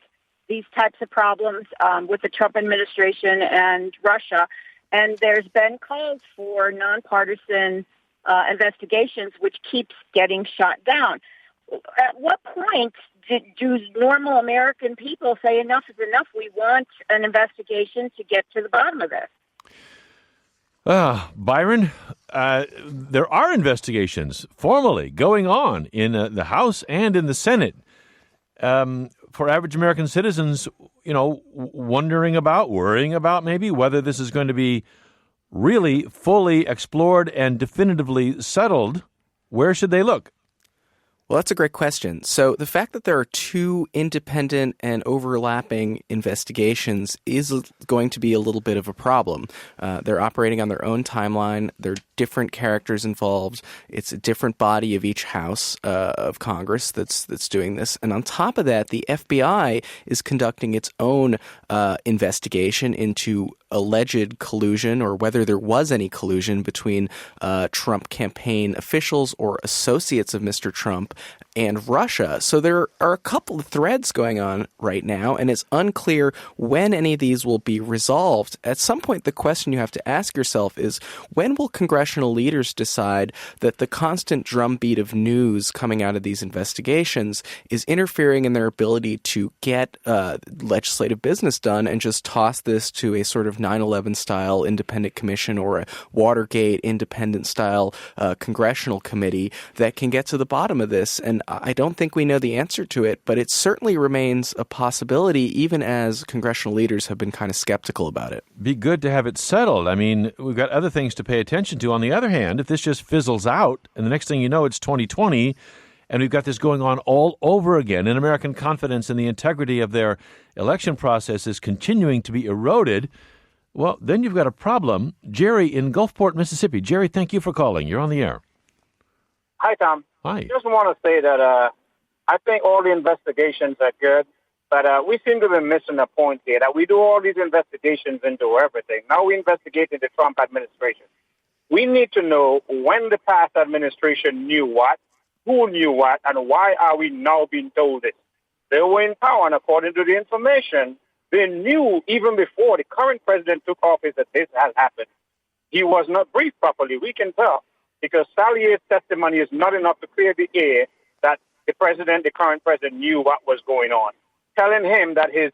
Speaker 15: these types of problems with the Trump administration and Russia, and there's been calls for nonpartisan investigations, which keeps getting shot down. At what point do normal American people say enough is enough? We want an investigation to get to the bottom of this.
Speaker 3: Byron, there are investigations formally going on in the House and in the Senate for average American citizens, worrying about maybe whether this is going to be really fully explored and definitively settled. Where should they look?
Speaker 6: Well, that's a great question. So the fact that there are two independent and overlapping investigations is going to be a little bit of a problem. They're operating on their own timeline. There are different characters involved. It's a different body of each house of Congress that's doing this. And on top of that, the FBI is conducting its own investigation into alleged collusion, or whether there was any collusion between Trump campaign officials or associates of Mr. Trump and Russia. So there are a couple of threads going on right now, and it's unclear when any of these will be resolved. At some point, the question you have to ask yourself is, when will congressional leaders decide that the constant drumbeat of news coming out of these investigations is interfering in their ability to get legislative business done, and just toss this to a sort of 9/11 style independent commission or a Watergate independent style congressional committee that can get to the bottom of this? And I don't think we know the answer to it, but it certainly remains a possibility, even as congressional leaders have been kind of skeptical about it.
Speaker 3: Be good to have it settled. I mean, we've got other things to pay attention to. On the other hand, if this just fizzles out and the next thing you know, it's 2020 and we've got this going on all over again, and American confidence in the integrity of their election process is continuing to be eroded, well, then you've got a problem. Jerry in Gulfport, Mississippi. Jerry, thank you for calling. You're on the air.
Speaker 16: Hi, Tom.
Speaker 3: Hi.
Speaker 16: Just want to say that I think all the investigations are good, but we seem to be missing a point here, that we do all these investigations into everything. Now we investigate the Trump administration. We need to know when the past administration knew what, who knew what, and why are we now being told this? They were in power, and according to the information, they knew even before the current president took office that this had happened. He was not briefed properly, we can tell, because Sally Yates' testimony is not enough to clear the air that the current president, knew what was going on. Telling him that his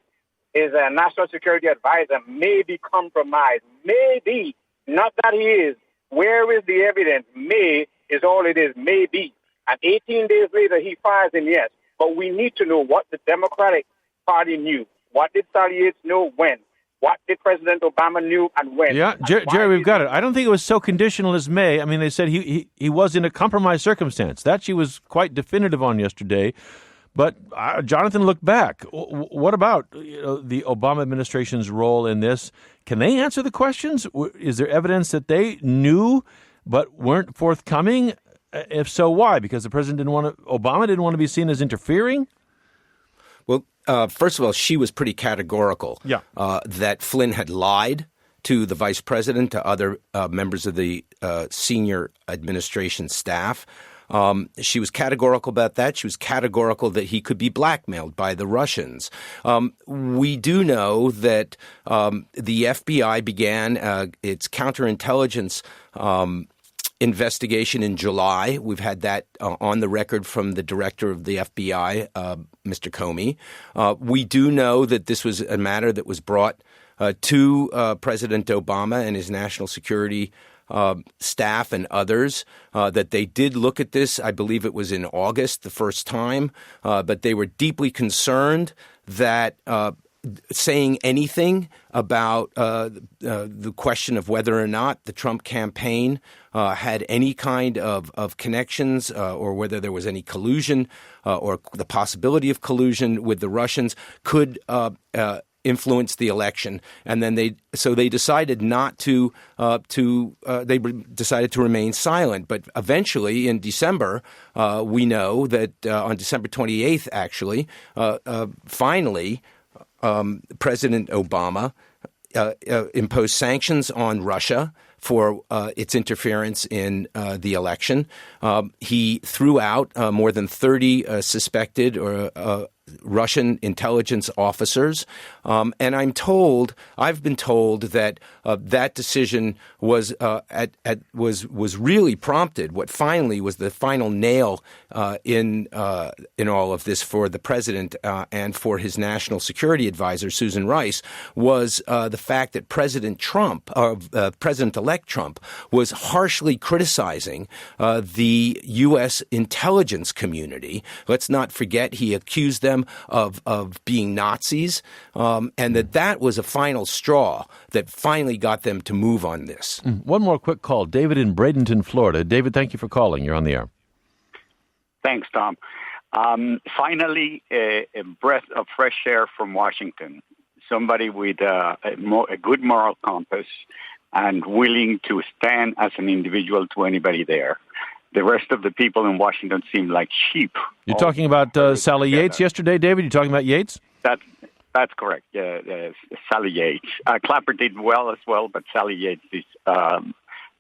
Speaker 16: national security advisor may be compromised, maybe, not that he is. Where is the evidence? May is all it is, maybe. And 18 days later, he fires him, yes. But we need to know what the Democratic Party knew. What did Sally Yates know when? What did President Obama knew and when?
Speaker 3: Yeah, Jerry, we've got it. I don't think it was so conditional as May. I mean, they said he was in a compromised circumstance. That she was quite definitive on yesterday. But Jonathan looked back. What about the Obama administration's role in this? Can they answer the questions? Is there evidence that they knew but weren't forthcoming? If so, why? Because the president Obama didn't want to be seen as interfering?
Speaker 5: Well, first of all, she was pretty categorical that Flynn had lied to the vice president, to other members of the senior administration staff. She was categorical about that. She was categorical that he could be blackmailed by the Russians. We do know that the FBI began its counterintelligence investigation in July. We've had that on the record from the director of the FBI, Mr. Comey. We do know that this was a matter that was brought to President Obama and his national security staff and others, that they did look at this. I believe it was in August the first time, but they were deeply concerned that saying anything about the question of whether or not the Trump campaign had any kind of connections or whether there was any collusion or the possibility of collusion with the Russians could influence the election. And then they decided not to they decided to remain silent. But eventually in December, we know that on December 28th, actually, finally, President Obama imposed sanctions on Russia for its interference in the election. He threw out more than 30 suspected or Russian intelligence officers, and I've been told that that decision was was really prompted. What finally was the final nail in all of this for the president and for his national security advisor Susan Rice was the fact that President-elect Trump was harshly criticizing the U.S. intelligence community. Let's not forget he accused them of being Nazis, and that was a final straw that finally got them to move on this.
Speaker 3: One more quick call. David in Bradenton, Florida. David, thank you for calling. You're on the air.
Speaker 17: Thanks, Tom. Finally, a breath of fresh air from Washington. Somebody with a good moral compass and willing to stand as an individual to anybody there. The rest of the people in Washington seem like sheep.
Speaker 3: You're talking about Sally Yates yesterday, David? You're talking about Yates?
Speaker 17: That's correct. Sally Yates. Clapper did well as well, but Sally Yates is a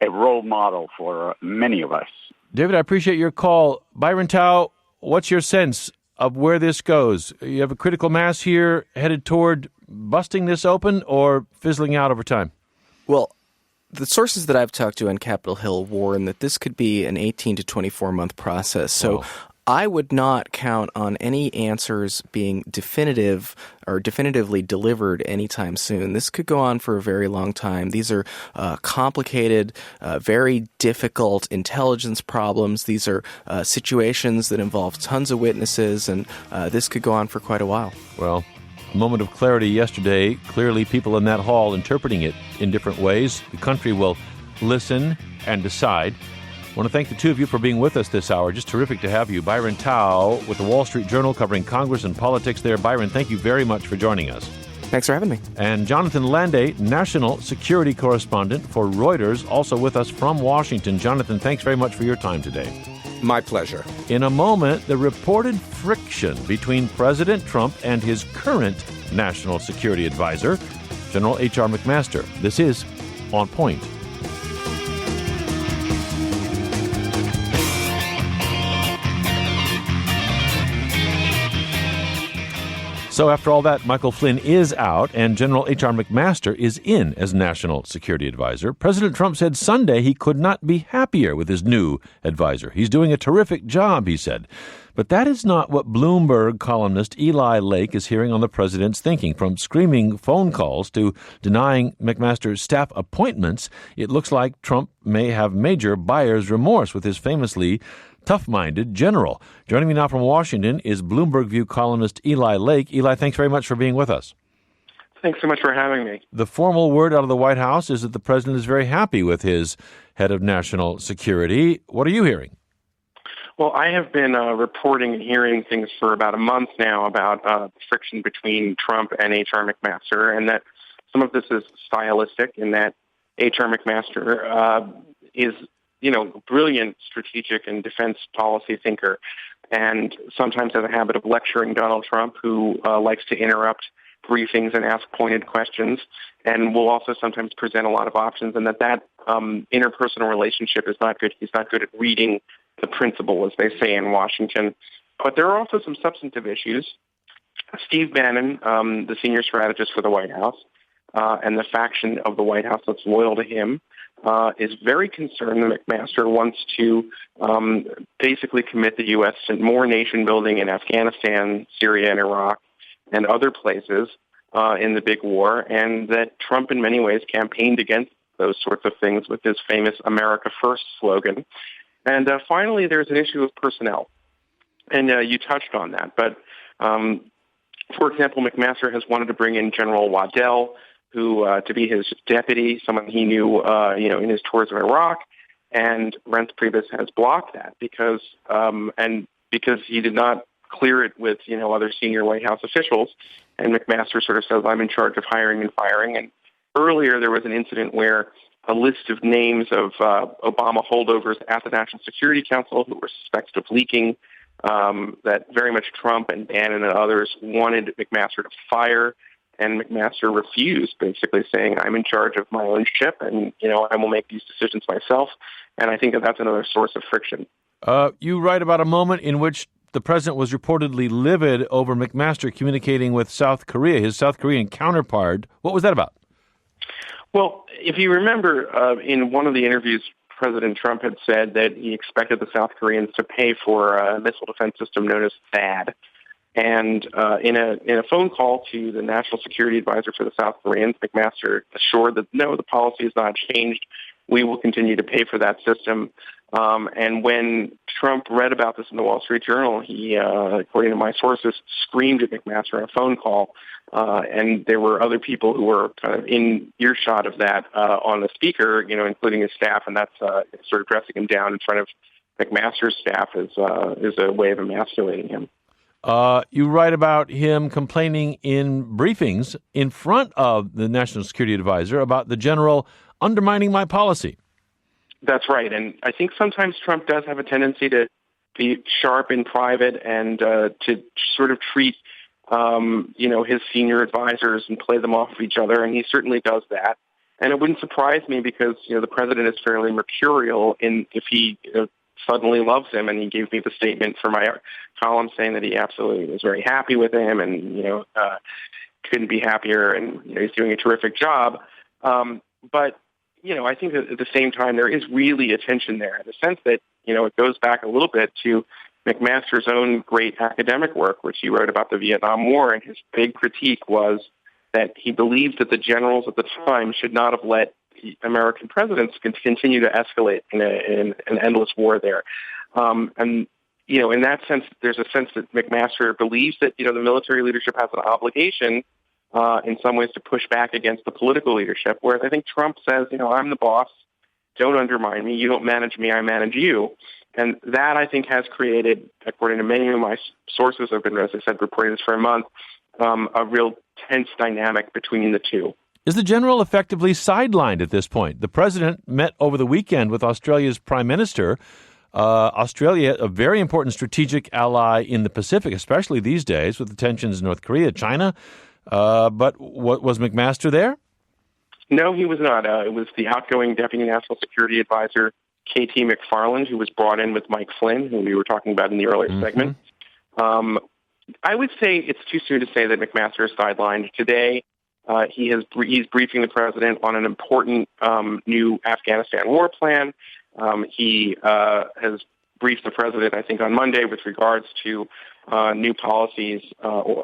Speaker 17: role model for many of us.
Speaker 3: David, I appreciate your call. Byron Tao, what's your sense of where this goes? You have a critical mass here headed toward busting this open or fizzling out over time?
Speaker 6: Well, the sources that I've talked to on Capitol Hill warn that this could be an 18 to 24-month process. So I would not count on any answers being definitive or definitively delivered anytime soon. This could go on for a very long time. These are complicated, very difficult intelligence problems. These are situations that involve tons of witnesses, and this could go on for quite a while.
Speaker 3: Well, a moment of clarity yesterday. Clearly, people in that hall interpreting it in different ways. The country will listen and decide. I want to thank the two of you for being with us this hour. Just terrific to have you. Byron Tao with the Wall Street Journal covering Congress and politics there. Byron, thank you very much for joining us.
Speaker 6: Thanks for having me.
Speaker 3: And Jonathan Landay, national security correspondent for Reuters, also with us from Washington. Jonathan, thanks very much for your time today.
Speaker 5: My pleasure.
Speaker 3: In a moment, the reported friction between President Trump and his current national security advisor, General H.R. McMaster. This is On Point. So after all that, Michael Flynn is out and General H.R. McMaster is in as National Security Advisor. President Trump said Sunday he could not be happier with his new advisor. He's doing a terrific job, he said. But that is not what Bloomberg columnist Eli Lake is hearing on the president's thinking. From screaming phone calls to denying McMaster's staff appointments, it looks like Trump may have major buyer's remorse with his famously tough-minded general. Joining me now from Washington is Bloomberg View columnist Eli Lake. Eli, thanks very much for being with us.
Speaker 18: Thanks so much for having me.
Speaker 3: The formal word out of the White House is that the president is very happy with his head of national security. What are you hearing?
Speaker 18: Well, I have been reporting and hearing things for about a month now about friction between Trump and H.R. McMaster, and that some of this is stylistic in that H.R. McMaster is brilliant strategic and defense policy thinker, and sometimes has a habit of lecturing Donald Trump, who likes to interrupt briefings and ask pointed questions, and will also sometimes present a lot of options, and that interpersonal relationship is not good. He's not good at reading the principle, as they say in Washington. But there are also some substantive issues. Steve Bannon, the senior strategist for the White House, and the faction of the White House that's loyal to him, is very concerned that McMaster wants to basically commit the U.S. to more nation building in Afghanistan, Syria, and Iraq, and other places in the big war, and that Trump in many ways campaigned against those sorts of things with his famous America First slogan. And finally, there's an issue of personnel. And you touched on that. But, for example, McMaster has wanted to bring in General Waddell, who to be his deputy, someone he knew, in his tours of Iraq, and Reince Priebus has blocked that because he did not clear it with other senior White House officials, and McMaster sort of says, "I'm in charge of hiring and firing." And earlier there was an incident where a list of names of Obama holdovers at the National Security Council who were suspected of leaking, that very much Trump and Bannon and others wanted McMaster to fire. And McMaster refused, basically saying, "I'm in charge of my own ship, and I will make these decisions myself." And I think that's another source of friction.
Speaker 3: You write about a moment in which the president was reportedly livid over McMaster communicating with South Korea, his South Korean counterpart. What was that about?
Speaker 18: Well, if you remember, in one of the interviews, President Trump had said that he expected the South Koreans to pay for a missile defense system known as THAAD. And in a phone call to the National Security Advisor for the South Koreans, McMaster assured that, no, the policy has not changed. We will continue to pay for that system. And when Trump read about this in the Wall Street Journal, he, according to my sources, screamed at McMaster on a phone call. And there were other people who were kind of in earshot of that on the speaker, including his staff, and that's sort of dressing him down in front of McMaster's staff is a way of emasculating him.
Speaker 3: You write about him complaining in briefings in front of the National Security Advisor about the general undermining my policy.
Speaker 18: That's right. And I think sometimes Trump does have a tendency to be sharp in private and to sort of treat, his senior advisors and play them off of each other. And he certainly does that. And it wouldn't surprise me because, the president is fairly mercurial if he suddenly loves him. And he gave me the statement for my column saying that he absolutely was very happy with him and, couldn't be happier. And, he's doing a terrific job. But I think that at the same time, there is really a tension there in the sense that, it goes back a little bit to McMaster's own great academic work, which he wrote about the Vietnam War. And his big critique was that he believed that the generals at the time should not have let American presidents continue to escalate in an endless war there. And in that sense, there's a sense that McMaster believes that, the military leadership has an obligation in some ways to push back against the political leadership, whereas I think Trump says, I'm the boss. don't undermine me. You don't manage me, I manage you. And that, I think, has created, according to many of my sources, I've been, as I said, reporting this for a month, a real tense dynamic between the two.
Speaker 3: Is the general effectively sidelined at this point? The president met over the weekend with Australia's prime minister. Australia, a very important strategic ally in the Pacific, especially these days with the tensions in North Korea, China. But was McMaster there?
Speaker 18: No, he was not. It was the outgoing Deputy National Security Advisor, K.T. McFarland, who was brought in with Mike Flynn, who we were talking about in the earlier segment. I would say it's too soon to say that McMaster is sidelined. Today, he's briefing the president on an important new Afghanistan war plan. He has briefed the president, I think, on Monday with regards to new policies,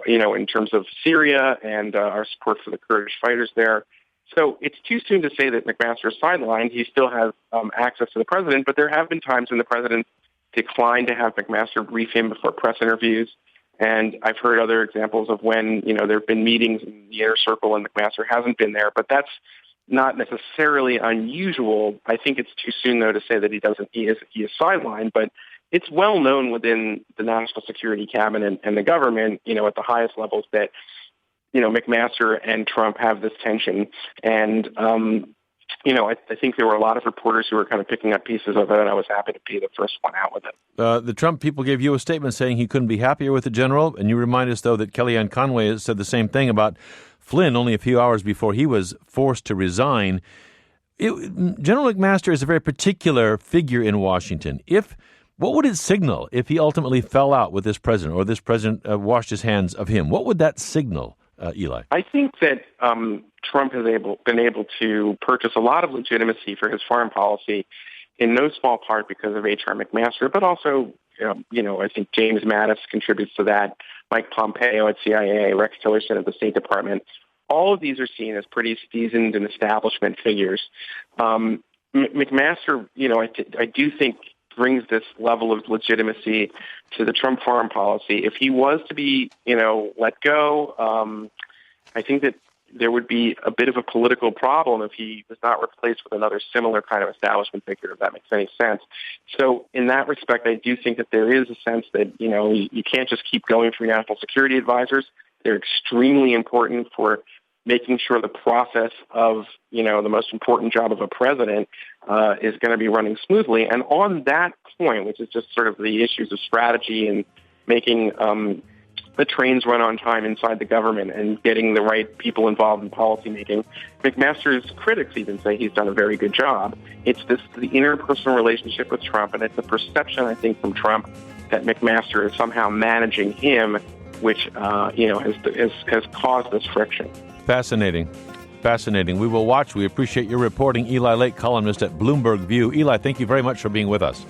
Speaker 18: in terms of Syria and our support for the Kurdish fighters there. So it's too soon to say that McMaster is sidelined. He still has access to the president, but there have been times when the president declined to have McMaster brief him before press interviews. And I've heard other examples of when, there have been meetings in the inner circle and McMaster hasn't been there, but that's not necessarily unusual. I think it's too soon, though, to say that he is sidelined, but it's well known within the National Security Cabinet and the government, at the highest levels that, McMaster and Trump have this tension. And, I think there were a lot of reporters who were kind of picking up pieces of it, and I was happy to be the first one out with it.
Speaker 3: The Trump people gave you a statement saying he couldn't be happier with the general, and you remind us, though, that Kellyanne Conway has said the same thing about Flynn only a few hours before he was forced to resign. General McMaster is a very particular figure in Washington. What would it signal if he ultimately fell out with this president, or this president washed his hands of him? What would that signal, Eli?
Speaker 18: I think that Trump has been able to purchase a lot of legitimacy for his foreign policy, in no small part because of H.R. McMaster, but also, I think James Mattis contributes to that, Mike Pompeo at CIA, Rex Tillerson at the State Department. All of these are seen as pretty seasoned and establishment figures. McMaster, I do think brings this level of legitimacy to the Trump foreign policy. If he was to be, let go, I think that there would be a bit of a political problem if he was not replaced with another similar kind of establishment figure, if that makes any sense. So in that respect, I do think that there is a sense that, you can't just keep going for national security advisors. They're extremely important for making sure the process of, the most important job of a president is going to be running smoothly. And on that point, which is just sort of the issues of strategy and making the trains run on time inside the government and getting the right people involved in policymaking, McMaster's critics even say he's done a very good job. It's the interpersonal relationship with Trump, and it's a perception, I think, from Trump that McMaster is somehow managing him, which, has caused this friction.
Speaker 3: Fascinating. We will watch. We appreciate your reporting. Eli Lake, columnist at Bloomberg View. Eli, thank you very much for being with us.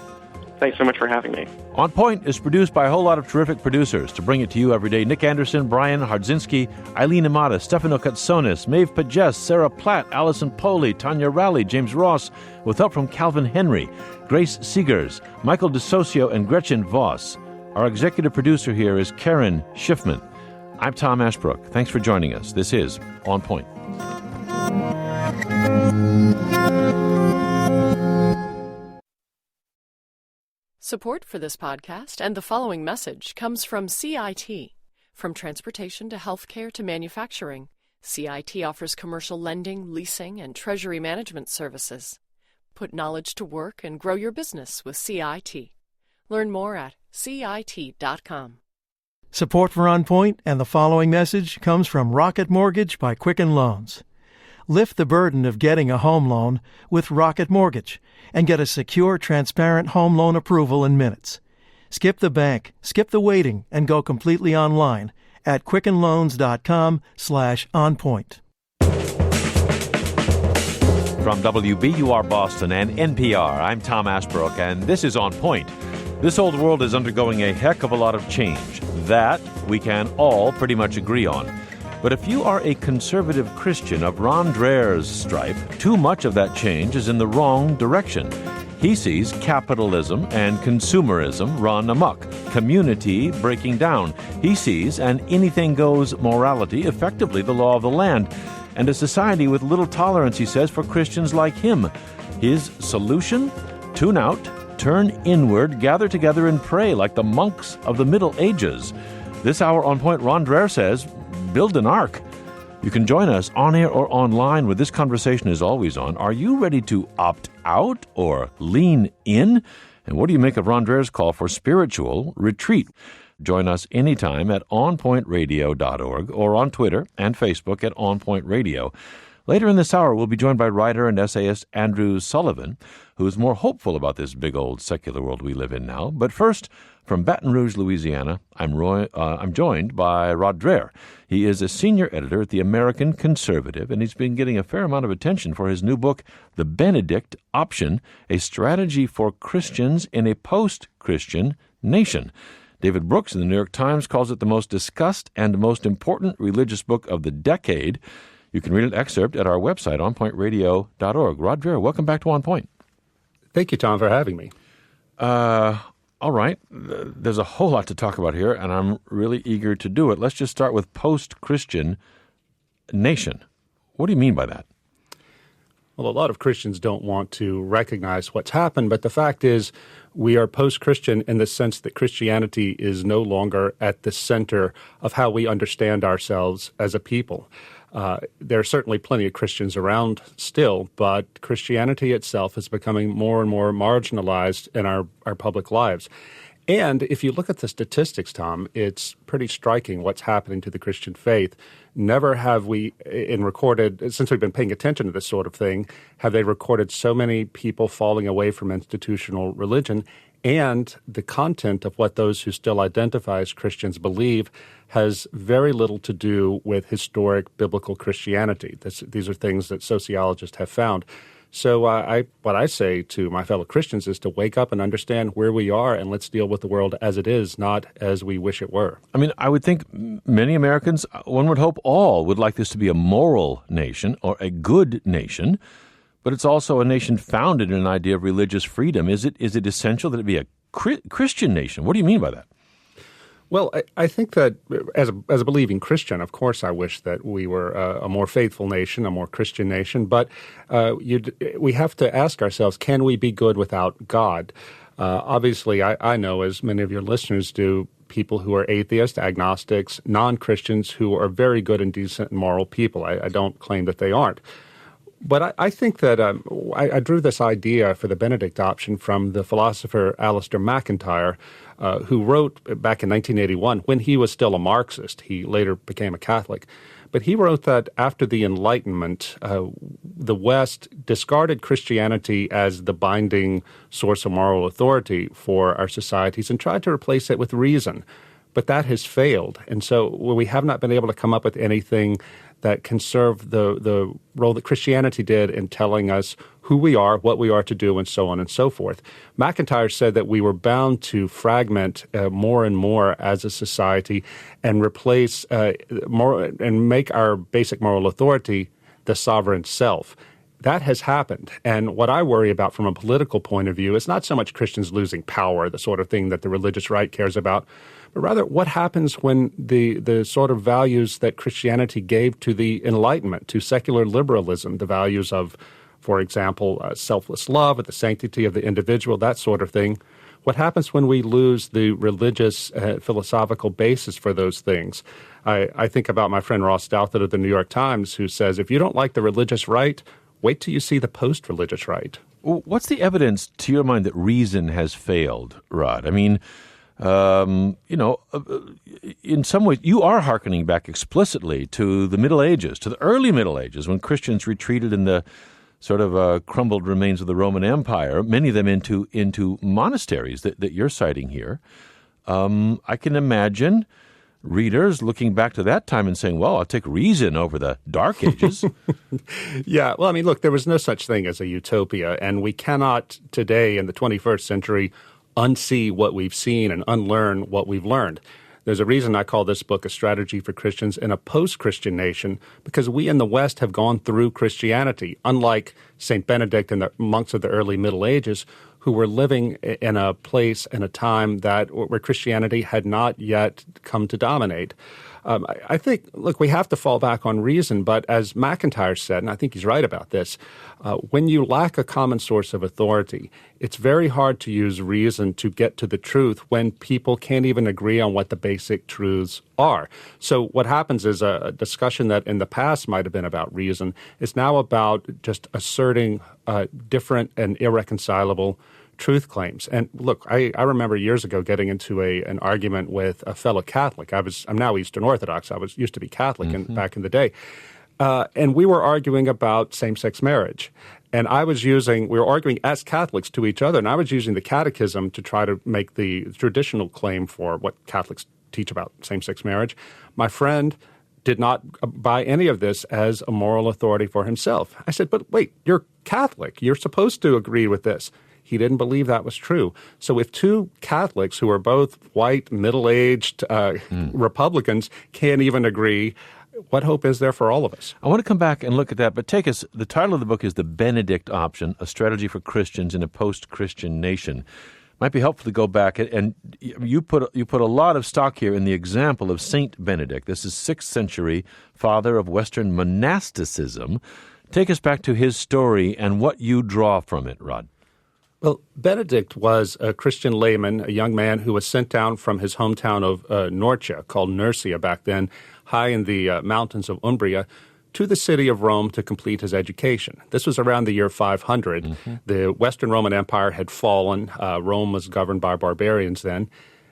Speaker 18: Thanks so much for having me.
Speaker 3: On Point is produced by a whole lot of terrific producers. To bring it to you every day, Nick Anderson, Brian Hardzinski, Eileen Amata, Stefano Katsonis, Maeve Pages, Sarah Platt, Allison Poley, Tanya Rowley, James Ross, with help from Calvin Henry, Grace Seegers, Michael DeSocio, and Gretchen Voss. Our executive producer here is Karen Schiffman. I'm Tom Ashbrook. Thanks for joining us. This is On Point.
Speaker 1: Support for this podcast and the following message comes from CIT. From transportation to healthcare to manufacturing, CIT offers commercial lending, leasing, and treasury management services. Put knowledge to work and grow your business with CIT. Learn more at CIT.com.
Speaker 2: Support for On Point and the following message comes from Rocket Mortgage by Quicken Loans. Lift the burden of getting a home loan with Rocket Mortgage and get a secure, transparent home loan approval in minutes. Skip the bank, skip the waiting, and go completely online at quickenloans.com/onpoint.
Speaker 3: From WBUR Boston and NPR, I'm Tom Ashbrook, and this is On Point. This old world is undergoing a heck of a lot of change. That we can all pretty much agree on. But if you are a conservative Christian of Ron Dreher's stripe, too much of that change is in the wrong direction. He sees capitalism and consumerism run amok, community breaking down. He sees an anything-goes morality, effectively the law of the land, and a society with little tolerance, he says, for Christians like him. His solution? Tune out, turn inward, gather together and pray like the monks of the Middle Ages. This hour on Point, Ron Dreher says, build an ark. You can join us on air or online where this conversation is always on. Are you ready to opt out or lean in? And what do you make of Ron Dreher's call for spiritual retreat? Join us anytime at onpointradio.org or on Twitter and Facebook at onpointradio. Later in this hour, we'll be joined by writer and essayist Andrew Sullivan, who is more hopeful about this big old secular world we live in now. But first, from Baton Rouge, Louisiana, I'm joined by Rod Dreher. He is a senior editor at the American Conservative, and he's been getting a fair amount of attention for his new book, The Benedict Option, A Strategy for Christians in a Post-Christian Nation. David Brooks in the New York Times calls it the most discussed and most important religious book of the decade. You can read an excerpt at our website, onpointradio.org. Rod Dreher, welcome back to On Point.
Speaker 19: Thank you, Tom, for having me.
Speaker 3: All right. There's a whole lot to talk about here, and I'm really eager to do it. Let's just start with post-Christian nation. What do you mean by that?
Speaker 19: Well, a lot of Christians don't want to recognize what's happened, but the fact is we are post-Christian in the sense that Christianity is no longer at the center of how we understand ourselves as a people. There are certainly plenty of Christians around still, but Christianity itself is becoming more and more marginalized in our public lives. And if you look at the statistics, Tom, it's pretty striking what's happening to the Christian faith. Never have we, since we've been paying attention to this sort of thing, have they recorded so many people falling away from institutional religion. And the content of what those who still identify as Christians believe has very little to do with historic biblical Christianity. These are things that sociologists have found. So what I say to my fellow Christians is to wake up and understand where we are, and let's deal with the world as it is, not as we wish it were.
Speaker 3: I mean, I would think many Americans, one would hope all, would like this to be a moral nation or a good nation, but it's also a nation founded in an idea of religious freedom. Is it essential that it be a Christian nation? What do you mean by that?
Speaker 19: Well, I think that as a believing Christian, of course, I wish that we were a more faithful nation, a more Christian nation. But we have to ask ourselves, can we be good without God? Obviously, I know, as many of your listeners do, people who are atheists, agnostics, non-Christians who are very good and decent and moral people. I don't claim that they aren't. But I think that I drew this idea for the Benedict option from the philosopher Alasdair MacIntyre, who wrote back in 1981, when he was still a Marxist. He later became a Catholic. But he wrote that after the Enlightenment, the West discarded Christianity as the binding source of moral authority for our societies and tried to replace it with reason. But that has failed. And so we have not been able to come up with anything that can serve the role that Christianity did in telling us who we are, what we are to do, and so on and so forth. MacIntyre said that we were bound to fragment more and more as a society and replace and make our basic moral authority the sovereign self. That has happened. And what I worry about from a political point of view is not so much Christians losing power, the sort of thing that the religious right cares about, but rather what happens when the sort of values that Christianity gave to the Enlightenment, to secular liberalism, the values of, for example, selfless love, the sanctity of the individual, that sort of thing. What happens when we lose the religious, philosophical basis for those things? I think about my friend Ross Douthat of the New York Times, who says, if you don't like the religious right, wait till you see the post-religious right.
Speaker 3: What's the evidence, to your mind, that reason has failed, Rod? I mean, in some ways, you are hearkening back explicitly to the Middle Ages, to the early Middle Ages, when Christians retreated in the sort of crumbled remains of the Roman Empire, many of them into monasteries that you're citing here. I can imagine readers looking back to that time and saying, well, I'll take reason over the Dark Ages.
Speaker 19: Yeah, well, I mean, look, there was no such thing as a utopia, and we cannot today in the 21st century unsee what we've seen and unlearn what we've learned. There's a reason I call this book A Strategy for Christians in a Post-Christian Nation, because we in the West have gone through Christianity, unlike St. Benedict and the monks of the early Middle Ages, who were living in a place and a time where Christianity had not yet come to dominate. I think, look, we have to fall back on reason, but as McIntyre said, and I think he's right about this, when you lack a common source of authority, it's very hard to use reason to get to the truth when people can't even agree on what the basic truths are. So what happens is a discussion that in the past might have been about reason is now about just asserting different and irreconcilable truth claims. And look, I remember years ago getting into an argument with a fellow Catholic. I'm now Eastern Orthodox. I used to be Catholic back in the day. And we were arguing about same-sex marriage. And we were arguing as Catholics to each other, and I was using the catechism to try to make the traditional claim for what Catholics teach about same-sex marriage. My friend did not buy any of this as a moral authority for himself. I said, but wait, you're Catholic. You're supposed to agree with this. He didn't believe that was true. So if two Catholics who are both white, middle-aged Republicans can't even agree, what hope is there for all of us?
Speaker 3: I want to come back and look at that, but the title of the book is The Benedict Option, A Strategy for Christians in a Post-Christian Nation. Might be helpful to go back, and you put a lot of stock here in the example of Saint Benedict. This is 6th century father of Western monasticism. Take us back to his story and what you draw from it, Rod.
Speaker 19: Well, Benedict was a Christian layman, a young man who was sent down from his hometown of Norcia, called Nursia back then, high in the mountains of Umbria, to the city of Rome to complete his education. This was around the year 500. The Western Roman Empire had fallen. Rome was governed by barbarians then.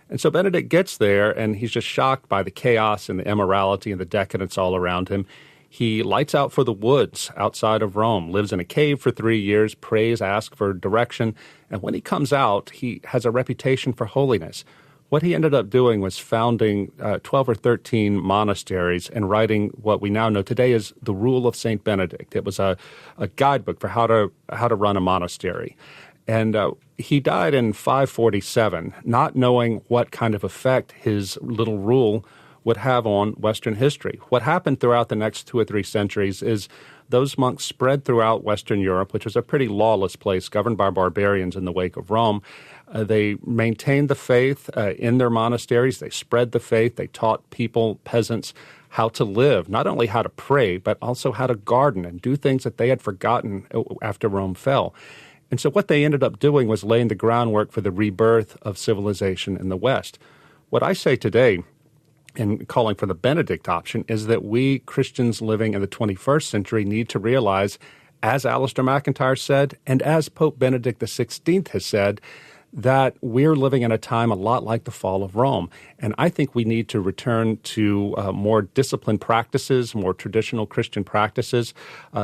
Speaker 19: And so Benedict gets there, and he's just shocked by the chaos and the immorality and the decadence all around him. He lights out for the woods outside of Rome, lives in a cave for 3 years, prays, asks for direction, and when he comes out, he has a reputation for holiness. What he ended up doing was founding 12 or 13 monasteries and writing what we now know today as the Rule of St. Benedict. It was a guidebook for how to run a monastery. And he died in 547, not knowing what kind of effect his little rule would have on Western history. What happened throughout the next 2 or 3 centuries is those monks spread throughout Western Europe, which was a pretty lawless place governed by barbarians in the wake of Rome. They maintained the faith in their monasteries. They spread the faith. They taught people, peasants, how to live, not only how to pray, but also how to garden and do things that they had forgotten after Rome fell. And so what they ended up doing was laying the groundwork for the rebirth of civilization in the West. What I say today, in calling for the Benedict option, is that we Christians living in the 21st century need to realize, as Alistair McIntyre said, and as Pope Benedict XVI has said, that we're living in a time a lot like the fall of Rome. And I think we need to return to more disciplined practices, more traditional Christian practices,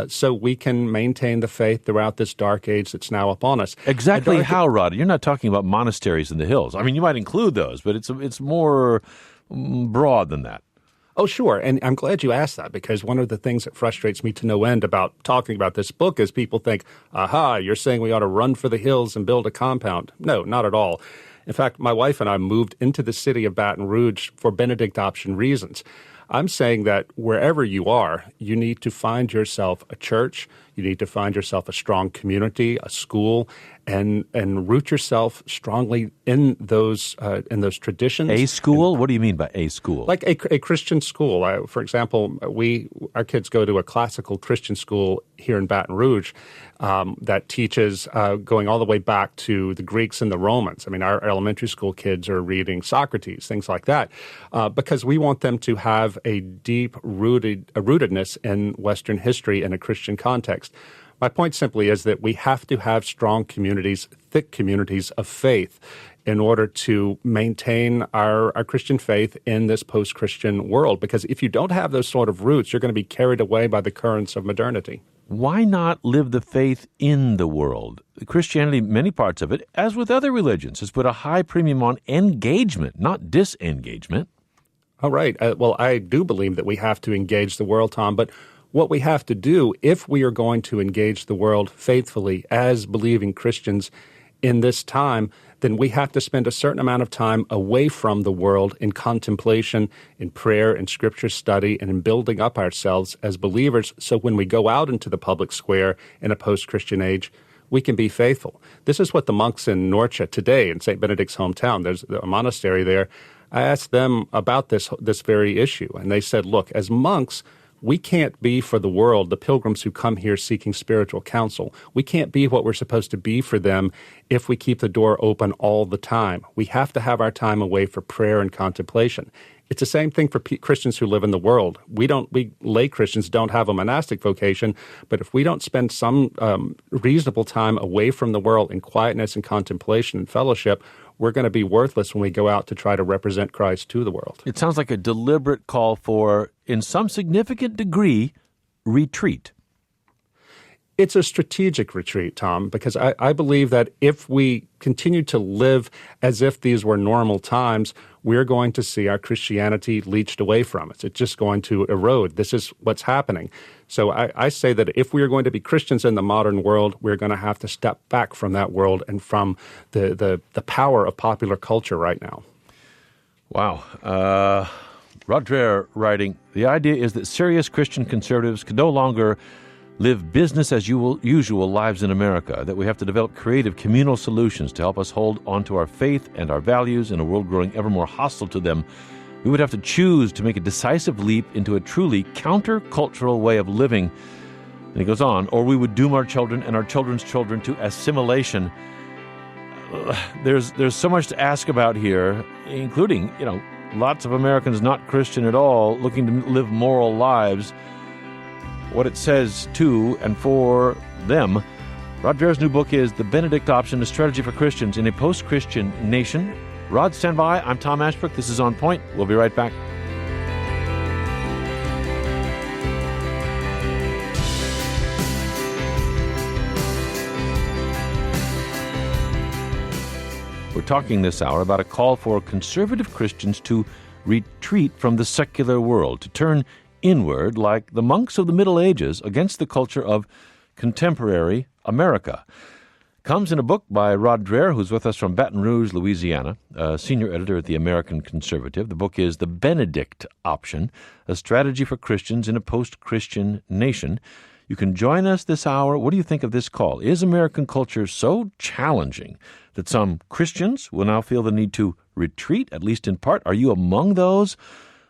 Speaker 19: so we can maintain the faith throughout this dark age that's now upon us.
Speaker 3: Exactly how, Rod? You're not talking about monasteries in the hills. I mean, you might include those, but it's more broad than that.
Speaker 19: Oh, sure. And I'm glad you asked that, because one of the things that frustrates me to no end about talking about this book is people think, aha, you're saying we ought to run for the hills and build a compound. No, not at all. In fact, my wife and I moved into the city of Baton Rouge for Benedict option reasons. I'm saying that wherever you are, you need to find yourself a church, you need to find yourself a strong community, a school, and root yourself strongly in those traditions.
Speaker 3: A school? What do you mean by a school?
Speaker 19: Like a Christian school. For example, our kids go to a classical Christian school here in Baton Rouge that teaches going all the way back to the Greeks and the Romans. I mean, our elementary school kids are reading Socrates, things like that, because we want them to have a deep rootedness in Western history in a Christian context. My point simply is that we have to have strong communities, thick communities of faith in order to maintain our Christian faith in this post-Christian world. Because if you don't have those sort of roots, you're going to be carried away by the currents of modernity.
Speaker 3: Why not live the faith in the world? Christianity, many parts of it, as with other religions, has put a high premium on engagement, not disengagement.
Speaker 19: All right. Well, I do believe that we have to engage the world, Tom, but what we have to do, if we are going to engage the world faithfully as believing Christians in this time, then we have to spend a certain amount of time away from the world in contemplation, in prayer, in scripture study, and in building up ourselves as believers, so when we go out into the public square in a post-Christian age, we can be faithful. This is what the monks in Norcia today, in St. Benedict's hometown, there's a monastery there, I asked them about this very issue, and they said, look, as monks, we can't be for the world, the pilgrims who come here seeking spiritual counsel. We can't be what we're supposed to be for them if we keep the door open all the time. We have to have our time away for prayer and contemplation. It's the same thing for Christians who live in the world. We lay Christians don't have a monastic vocation, but if we don't spend some reasonable time away from the world in quietness and contemplation and fellowship, we're going to be worthless when we go out to try to represent Christ to the world.
Speaker 3: It sounds like a deliberate call for, in some significant degree, retreat.
Speaker 19: It's a strategic retreat, Tom, because I believe that if we continue to live as if these were normal times, we're going to see our Christianity leached away from us. It's just going to erode. This is what's happening. So I say that if we are going to be Christians in the modern world, we're going to have to step back from that world and from the power of popular culture right now.
Speaker 3: Wow. Rod Dreher writing, the idea is that serious Christian conservatives can no longer live business as usual lives in America, that we have to develop creative communal solutions to help us hold on to our faith and our values in a world growing ever more hostile to them. We would have to choose to make a decisive leap into a truly countercultural way of living. And he goes on, or we would doom our children and our children's children to assimilation. There's so much to ask about here, including, lots of Americans not Christian at all, looking to live moral lives. What it says to and for them. Rod Dreher's new book is The Benedict Option, A Strategy for Christians in a Post-Christian Nation. Rod, stand by. I'm Tom Ashbrook. This is On Point. We'll be right back. We're talking this hour about a call for conservative Christians to retreat from the secular world, to turn inward like the monks of the Middle Ages against the culture of contemporary America. Comes in a book by Rod Dreher, who's with us from Baton Rouge, Louisiana, senior editor at the American Conservative. The book is The Benedict Option, A Strategy for Christians in a Post-Christian Nation. You can join us this hour. What do you think of this call? Is American culture so challenging that some Christians will now feel the need to retreat, at least in part? Are you among those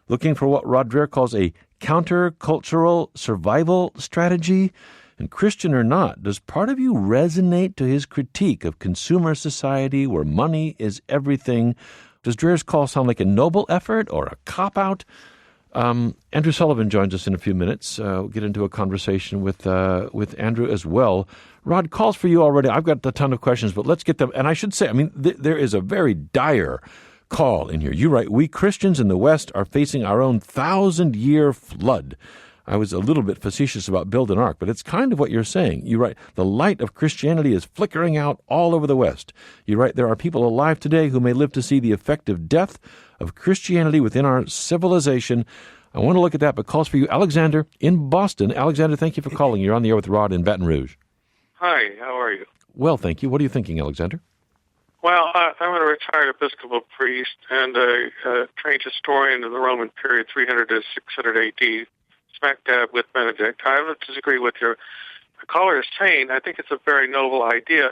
Speaker 3: looking for what Rod Dreher calls a countercultural survival strategy? And Christian or not, does part of you resonate to his critique of consumer society where money is everything? Does Dreher's call sound like a noble effort or a cop-out? Andrew Sullivan joins us in a few minutes. We'll get into a conversation with Andrew as well. Rod, calls for you already. I've got a ton of questions, but let's get them. And I should say, there is a very dire call in here. You write, we Christians in the West are facing our own 1,000-year flood. I was a little bit facetious about build an ark, but it's kind of what you're saying. You write, the light of Christianity is flickering out all over the West. You write, there are people alive today who may live to see the effective death of Christianity within our civilization. I want to look at that, but calls for you. Alexander in Boston. Alexander, thank you for calling. You're on the air with Rod in Baton Rouge.
Speaker 20: Hi, how are you?
Speaker 3: Well, thank you. What are you thinking, Alexander?
Speaker 20: Well, I'm a retired Episcopal priest and a trained historian of the Roman period, 300 to 600 A.D., smack dab with Benedict. I don't disagree with your caller is saying. I think it's a very noble idea,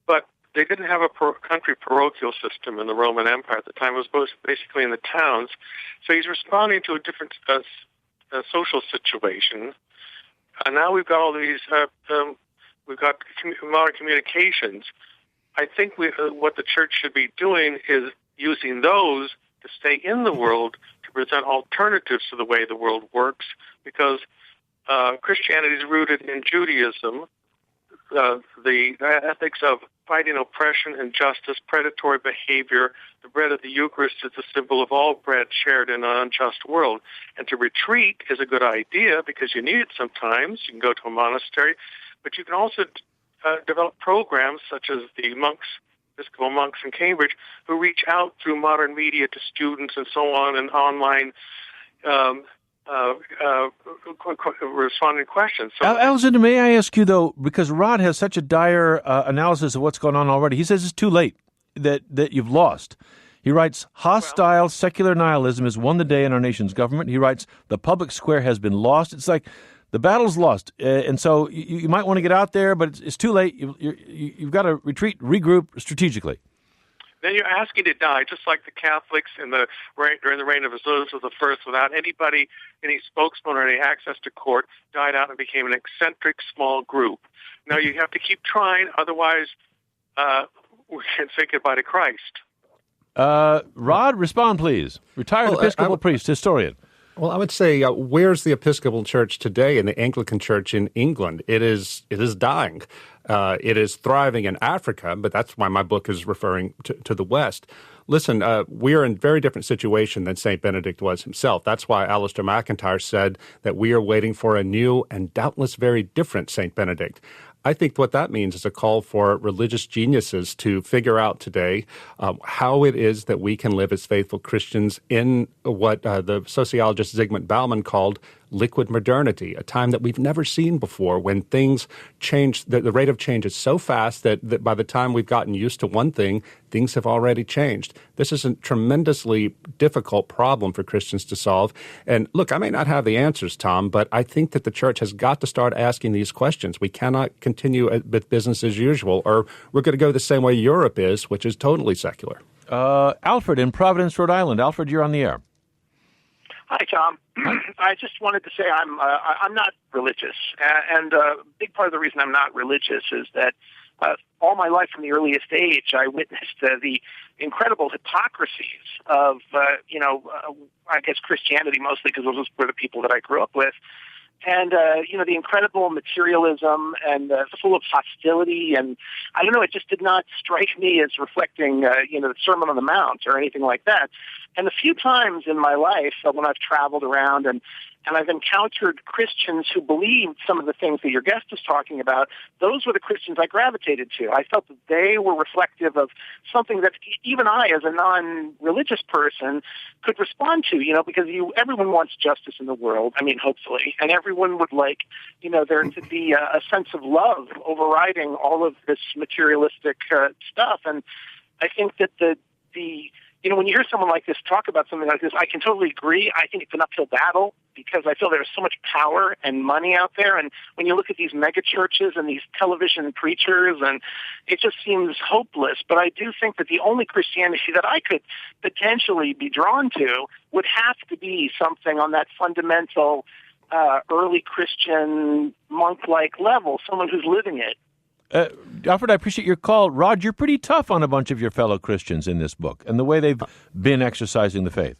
Speaker 20: but they didn't have a country parochial system in the Roman Empire at the time. It was basically in the towns. So he's responding to a different social situation. And now we've got all these, we've got modern communications. I think what the church should be doing is using those to stay in the world, to present alternatives to the way the world works, because Christianity is rooted in Judaism, the ethics of fighting oppression, injustice, predatory behavior. The bread of the Eucharist is the symbol of all bread shared in an unjust world. And to retreat is a good idea because you need it sometimes. You can go to a monastery, but you can also develop programs such as the Episcopal monks in Cambridge, who reach out through modern media to students and so on, and online responding questions. So,
Speaker 3: Alexander, may I ask you, though, because Rod has such a dire analysis of what's going on already. He says it's too late, that you've lost. He writes, hostile secular nihilism has won the day in our nation's government. He writes, the public square has been lost. It's like the battle's lost, and so you might want to get out there, but it's too late. You've got to retreat, regroup strategically.
Speaker 20: Then you're asking to die, just like the Catholics during the reign of Elizabeth I, without anybody, any spokesman or any access to court, died out and became an eccentric small group. Now you have to keep trying, otherwise we can say goodbye to Christ.
Speaker 3: Rod, respond, please. Retired Episcopal priest, historian.
Speaker 19: Well, I would say, where's the Episcopal Church today and the Anglican Church in England? It is dying. It is thriving in Africa, but that's why my book is referring to the West. Listen, we are in a very different situation than St. Benedict was himself. That's why Alistair McIntyre said that we are waiting for a new and doubtless very different St. Benedict. I think what that means is a call for religious geniuses to figure out today how it is that we can live as faithful Christians in what the sociologist Zygmunt Bauman called liquid modernity, a time that we've never seen before when things change. The rate of change is so fast that by the time we've gotten used to one thing, things have already changed. This is a tremendously difficult problem for Christians to solve. And look, I may not have the answers, Tom, but I think that the church has got to start asking these questions. We cannot continue with business as usual, or we're going to go the same way Europe is, which is totally secular.
Speaker 3: Alfred in Providence, Rhode Island. Alfred, you're on the air.
Speaker 21: Hi, Tom. I just wanted to say I'm not religious, and a big part of the reason I'm not religious is that all my life from the earliest age, I witnessed the incredible hypocrisies of, I guess Christianity mostly because those were the people that I grew up with. And, the incredible materialism and full of hostility. And I don't know, it just did not strike me as reflecting, the Sermon on the Mount or anything like that. And a few times in my life when I've traveled around and I've encountered Christians who believed some of the things that your guest was talking about, those were the Christians I gravitated to. I felt that they were reflective of something that even I, as a non-religious person, could respond to, because everyone wants justice in the world, hopefully, and everyone would like, there to be a sense of love overriding all of this materialistic stuff. And I think that when you hear someone like this talk about something like this, I can totally agree. I think it's an uphill battle because I feel there's so much power and money out there. And when you look at these mega churches and these television preachers, and it just seems hopeless. But I do think that the only Christianity that I could potentially be drawn to would have to be something on that fundamental early Christian monk-like level, someone who's living it.
Speaker 3: Alfred, I appreciate your call. Rod, you're pretty tough on a bunch of your fellow Christians in this book and the way they've been exercising the faith.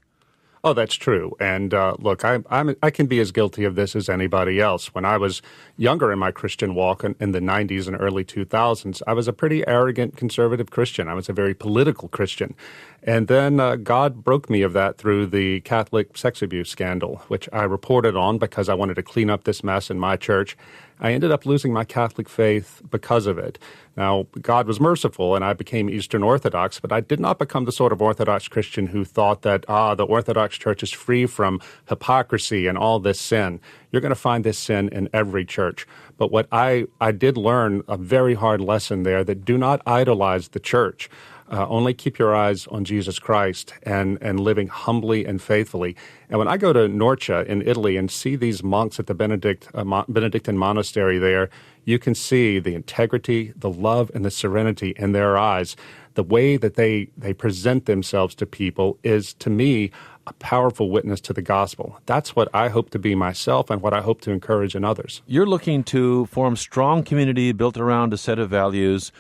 Speaker 19: Oh, that's true. And look, I can be as guilty of this as anybody else. When I was younger in my Christian walk in the 90s and early 2000s, I was a pretty arrogant conservative Christian. I was a very political Christian. And then God broke me of that through the Catholic sex abuse scandal, which I reported on because I wanted to clean up this mess in my church. I ended up losing my Catholic faith because of it. Now, God was merciful, and I became Eastern Orthodox, but I did not become the sort of Orthodox Christian who thought that, the Orthodox Church is free from hypocrisy and all this sin. You're going to find this sin in every church. But what I did learn a very hard lesson there, that do not idolize the church. Only keep your eyes on Jesus Christ and living humbly and faithfully. And when I go to Norcia in Italy and see these monks at the Benedictine monastery there, you can see the integrity, the love, and the serenity in their eyes. The way that they present themselves to people is, to me, a powerful witness to the gospel. That's what I hope to be myself and what I hope to encourage in others.
Speaker 3: You're looking to form strong community built around a set of values.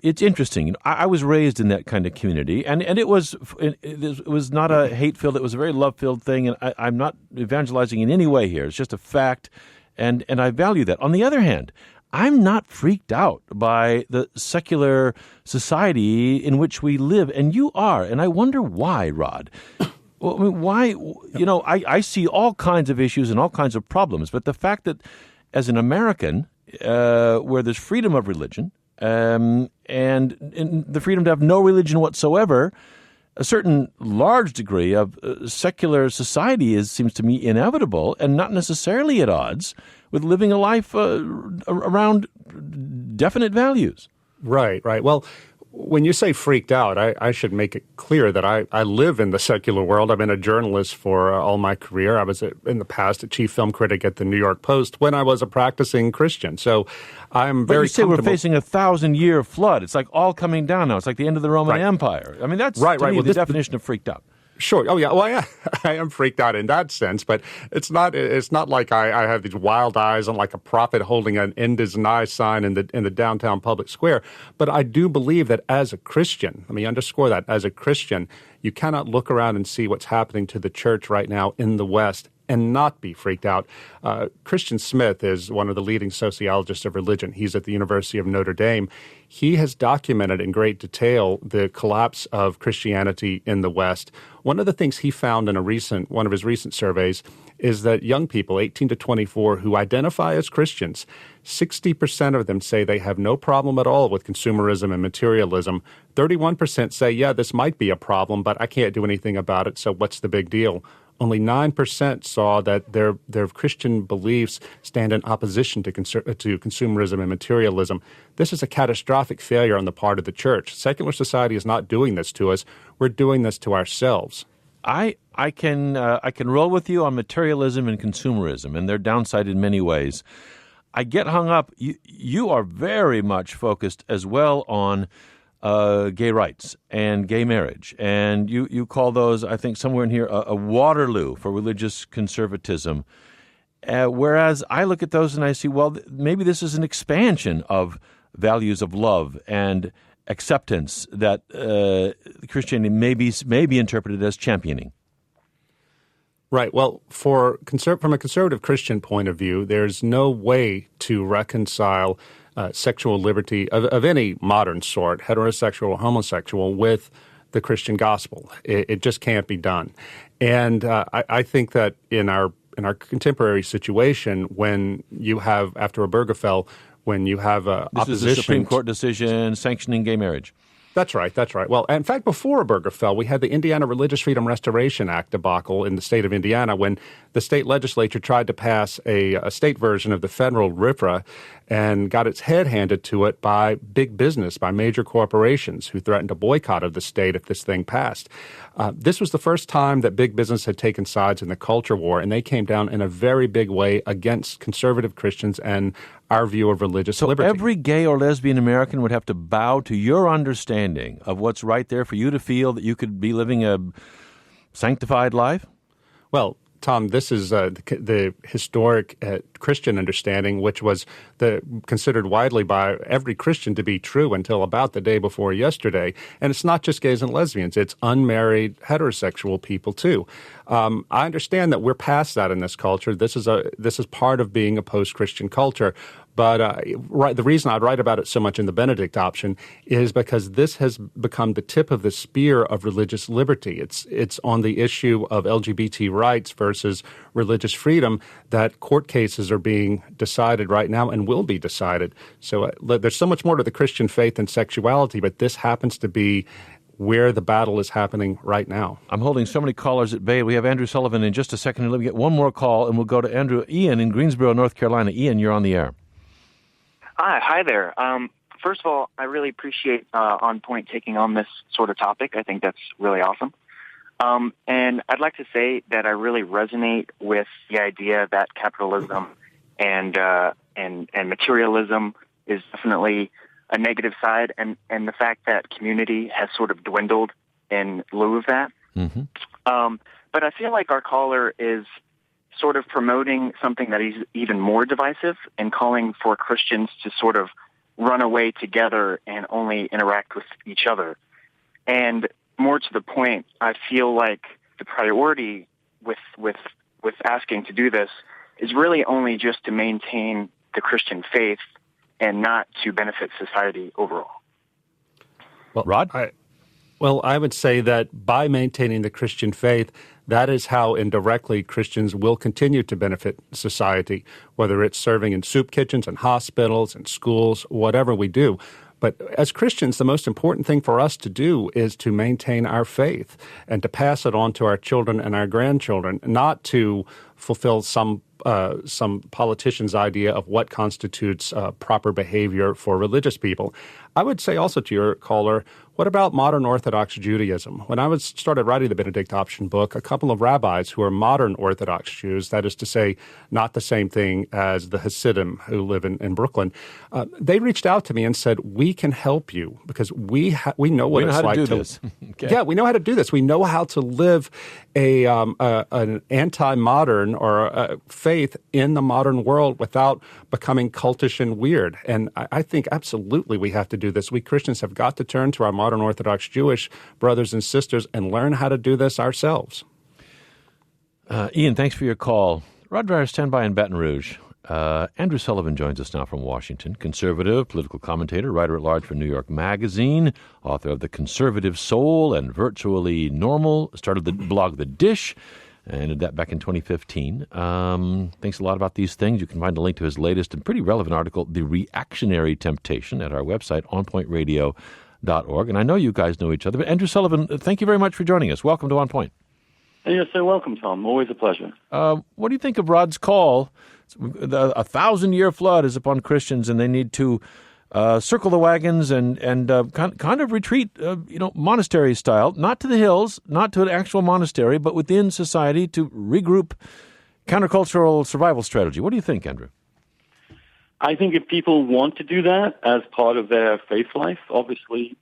Speaker 3: It's interesting. I was raised in that kind of community, and it was not a hate-filled, it was a very love-filled thing, and I'm not evangelizing in any way here. It's just a fact, and I value that. On the other hand, I'm not freaked out by the secular society in which we live, and you are, and I wonder why, Rod. Well, why? I see all kinds of issues and all kinds of problems, but the fact that as an American, where there's freedom of religion, and the freedom to have no religion whatsoever, a certain large degree of secular society seems to me inevitable and not necessarily at odds with living a life around definite values.
Speaker 19: Right. Well, when you say freaked out, I should make it clear that I live in the secular world. I've been a journalist for all my career. I was, in the past, a chief film critic at the New York Post when I was a practicing Christian. So I'm very
Speaker 3: But you say we're
Speaker 19: comfortable.
Speaker 3: facing a 1,000-year flood. It's like all coming down now. It's like the end of the Roman Empire. I mean, that's to me,
Speaker 19: Well,
Speaker 3: the definition of freaked out.
Speaker 19: Sure. Oh, yeah. Well, I am freaked out in that sense, but it's not like I have these wild eyes and like a prophet holding an end is nigh sign in the downtown public square. But I do believe that as a Christian, let me underscore that, as a Christian, you cannot look around and see what's happening to the church right now in the West and not be freaked out. Christian Smith is one of the leading sociologists of religion. He's at the University of Notre Dame. He has documented in great detail the collapse of Christianity in the West. One of the things he found in one of his recent surveys is that young people, 18 to 24, who identify as Christians, 60% of them say they have no problem at all with consumerism and materialism. 31% say, yeah, this might be a problem, but I can't do anything about it, so what's the big deal? Only 9% saw that their Christian beliefs stand in opposition to consumerism and materialism. This is a catastrophic failure on the part of the church. Secular society is not doing this to us. We're doing this to ourselves.
Speaker 3: I can roll with you on materialism and consumerism, and they're downside in many ways. I get hung up. You are very much focused as well on gay rights and gay marriage. And you call those, I think, somewhere in here, a Waterloo for religious conservatism. Whereas I look at those and I see, well, maybe this is an expansion of values of love and acceptance that Christianity may be interpreted as championing.
Speaker 19: Right. Well, from a conservative Christian point of view, there's no way to reconcile sexual liberty of any modern sort, heterosexual or homosexual, with the Christian gospel. It just can't be done. And I think that in our contemporary situation, when you have, after Obergefell, when you have opposition...
Speaker 3: This is a Supreme Court decision sanctioning gay marriage.
Speaker 19: That's right. Well, in fact, before Obergefell, we had the Indiana Religious Freedom Restoration Act debacle in the state of Indiana when the state legislature tried to pass a state version of the federal RFRA and got its head handed to it by big business, by major corporations who threatened a boycott of the state if this thing passed. This was the first time that big business had taken sides in the culture war, and they came down in a very big way against conservative Christians and our view of religious liberty.
Speaker 3: So every gay or lesbian American would have to bow to your understanding of what's right there for you to feel that you could be living a sanctified life?
Speaker 19: Well, Tom, this is the historic Christian understanding, which was considered widely by every Christian to be true until about the day before yesterday. And it's not just gays and lesbians. It's unmarried heterosexual people, too. I understand that we're past that in this culture. This is part of being a post-Christian culture. But the reason I write about it so much in the Benedict option is because this has become the tip of the spear of religious liberty. It's on the issue of LGBT rights versus religious freedom that court cases are being decided right now and will be decided. So there's so much more to the Christian faith than sexuality, but this happens to be where the battle is happening right now.
Speaker 3: I'm holding so many callers at bay. We have Andrew Sullivan in just a second. Let me get one more call, and we'll go to Ian in Greensboro, North Carolina. Ian, you're on the air.
Speaker 7: Hi there. First of all, I really appreciate On Point taking on this sort of topic. I think that's really awesome. And I'd like to say that I really resonate with the idea that capitalism and materialism is definitely a negative side, and the fact that community has sort of dwindled in lieu of that.
Speaker 3: Mm-hmm.
Speaker 7: But I feel like our caller is sort of promoting something that is even more divisive and calling for Christians to sort of run away together and only interact with each other. And more to the point, I feel like the priority with asking to do this is really only just to maintain the Christian faith and not to benefit society overall.
Speaker 19: Well, Rod? I would say that by maintaining the Christian faith, that is how indirectly Christians will continue to benefit society, whether it's serving in soup kitchens and hospitals and schools, whatever we do. But as Christians, the most important thing for us to do is to maintain our faith and to pass it on to our children and our grandchildren, not to fulfill some politician's idea of what constitutes proper behavior for religious people. I would say also to your caller, what about modern Orthodox Judaism? When I started writing the Benedict Option book, a couple of rabbis who are modern Orthodox Jews, that is to say, not the same thing as the Hasidim who live in Brooklyn, they reached out to me and said, we can help you because we know what it's like to
Speaker 3: do this. Okay.
Speaker 19: Yeah, we know how to do this. We know how to live an anti-modern or a faith in the modern world without becoming cultish and weird. And I think absolutely we have to do this. We Christians have got to turn to our modern Orthodox Jewish brothers and sisters and learn how to do this ourselves.
Speaker 3: Ian, thanks for your call. Rod Dreyer, stand by in Baton Rouge. Andrew Sullivan joins us now from Washington, conservative, political commentator, writer-at-large for New York Magazine, author of The Conservative Soul and Virtually Normal, started the blog The Dish, and did that back in 2015. Thinks a lot about these things. You can find a link to his latest and pretty relevant article, The Reactionary Temptation, at our website, onpointradio.org. And I know you guys know each other, but Andrew Sullivan, thank you very much for joining us. Welcome to On Point.
Speaker 8: You're so welcome, Tom. Always a pleasure.
Speaker 3: What do you think of Rod's call? A 1,000-year flood is upon Christians, and they need to circle the wagons and kind of retreat, monastery style, not to the hills, not to an actual monastery, but within society to regroup, countercultural survival strategy. What do you think, Andrew?
Speaker 8: I think if people want to do that as part of their faith life, obviously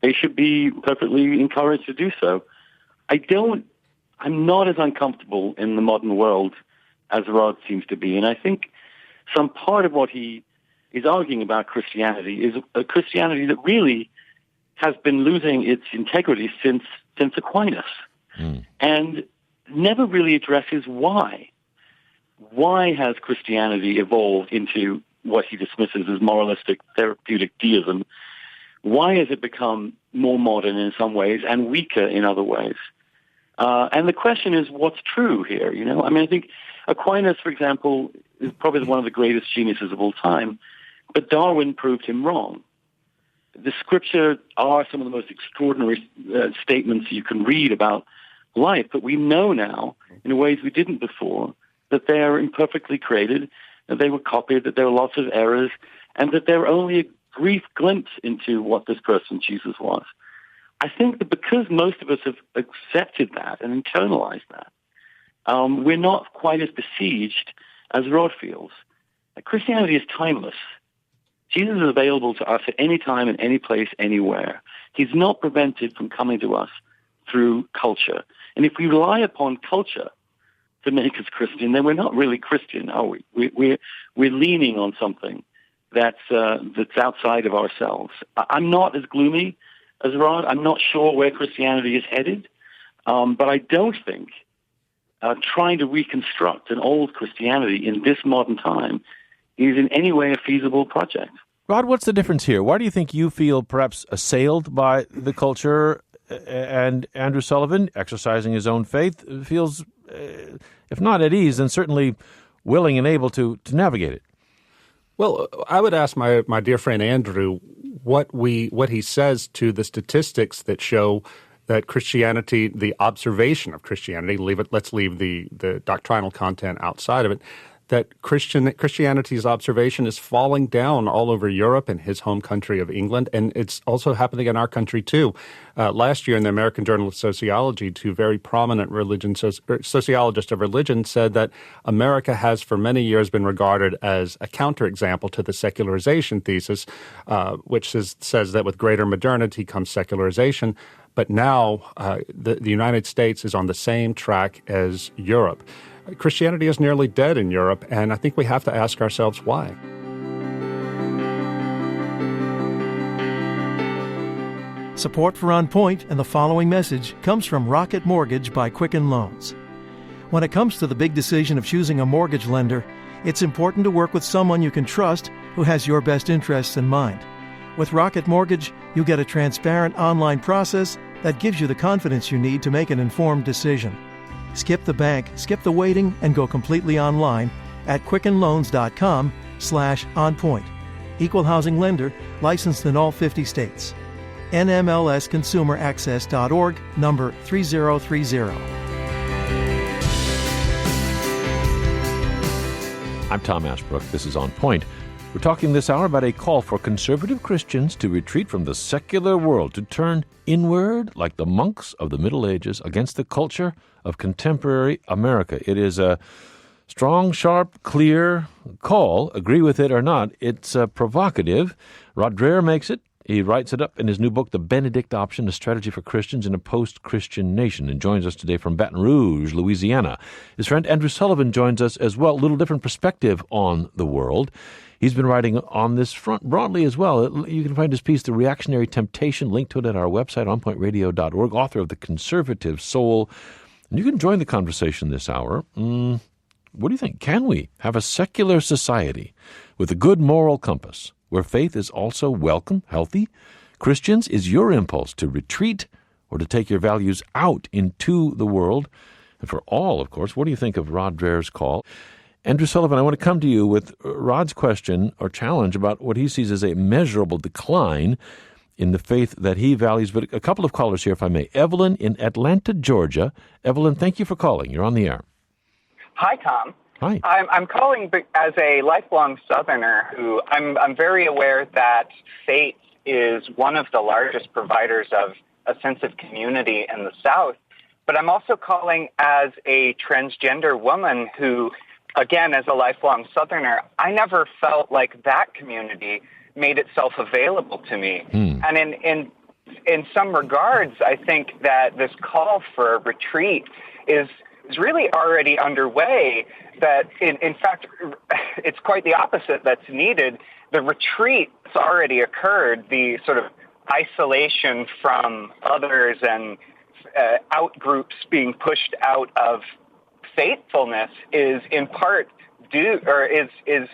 Speaker 8: they should be perfectly encouraged to do so. I'm not as uncomfortable in the modern world as Rod seems to be. And I think some part of what he is arguing about Christianity is a Christianity that really has been losing its integrity since Aquinas and never really addresses why. Why has Christianity evolved into what he dismisses as moralistic therapeutic deism? Why has it become more modern in some ways and weaker in other ways? And the question is, what's true here? I think Aquinas, for example, is probably one of the greatest geniuses of all time, but Darwin proved him wrong. The scripture are some of the most extraordinary statements you can read about life, but we know now, in ways we didn't before, that they are imperfectly created, that they were copied, that there are lots of errors, and that they're only a brief glimpse into what this person Jesus was. I think that because most of us have accepted that and internalized that, we're not quite as besieged as Rod feels. Christianity is timeless. Jesus is available to us at any time, in any place, anywhere. He's not prevented from coming to us through culture. And if we rely upon culture to make us Christian, then we're not really Christian, are we? We're leaning on something that's outside of ourselves. I'm not as gloomy as Rod. I'm not sure where Christianity is headed, but I don't think trying to reconstruct an old Christianity in this modern time is in any way a feasible project.
Speaker 3: Rod, what's the difference here? Why do you think you feel perhaps assailed by the culture, and Andrew Sullivan, exercising his own faith, feels, if not at ease, then certainly willing and able to navigate it?
Speaker 19: Well, I would ask my dear friend Andrew what he says to the statistics that show that Christianity, the observation of Christianity, let's leave the doctrinal content outside of it, that Christianity's observation is falling down all over Europe and his home country of England, and it's also happening in our country too. Last year in the American Journal of Sociology, two very prominent sociologists of religion said that America has for many years been regarded as a counterexample to the secularization thesis, which says that with greater modernity comes secularization. But now the United States is on the same track as Europe. Christianity is nearly dead in Europe, and I think we have to ask ourselves why.
Speaker 2: Support for On Point and the following message comes from Rocket Mortgage by Quicken Loans. When it comes to the big decision of choosing a mortgage lender, it's important to work with someone you can trust who has your best interests in mind. With Rocket Mortgage, you get a transparent online process that gives you the confidence you need to make an informed decision. Skip the bank, skip the waiting, and go completely online at quickenloans.com/onpoint. Equal housing lender, licensed in all 50 states. NMLSconsumeraccess.org, number 3030.
Speaker 3: I'm Tom Ashbrook. This is On Point. We're talking this hour about a call for conservative Christians to retreat from the secular world, to turn inward like the monks of the Middle Ages against the culture of contemporary America. It is a strong, sharp, clear call. Agree with it or not, it's provocative. Rod Dreher makes it. He writes it up in his new book, The Benedict Option, A Strategy for Christians in a Post-Christian Nation, and joins us today from Baton Rouge, Louisiana. His friend Andrew Sullivan joins us as well, a little different perspective on the world. He's been writing on this front broadly as well. You can find his piece, The Reactionary Temptation, linked to it at our website, onpointradio.org, author of The Conservative Soul. And you can join the conversation this hour. What do you think? Can we have a secular society with a good moral compass, where faith is also welcome, healthy? Christians, is your impulse to retreat or to take your values out into the world? And for all, of course, what do you think of Rod Dreher's call? Andrew Sullivan, I want to come to you with Rod's question or challenge about what he sees as a measurable decline in the faith that he values. But a couple of callers here, if I may. Evelyn in Atlanta, Georgia. Evelyn, thank you for calling. You're on the air.
Speaker 9: Hi, Tom.
Speaker 3: Hi.
Speaker 9: I'm calling as a lifelong Southerner who I'm very aware that faith is one of the largest providers of a sense of community in the South. But I'm also calling as a transgender woman who, again, as a lifelong Southerner, I never felt like that community made itself available to me. And in some regards, I think that this call for a retreat is really already underway. That, in fact, it's quite the opposite that's needed. The retreat has already occurred. The sort of isolation from others and out-groups being pushed out of faithfulness is in part is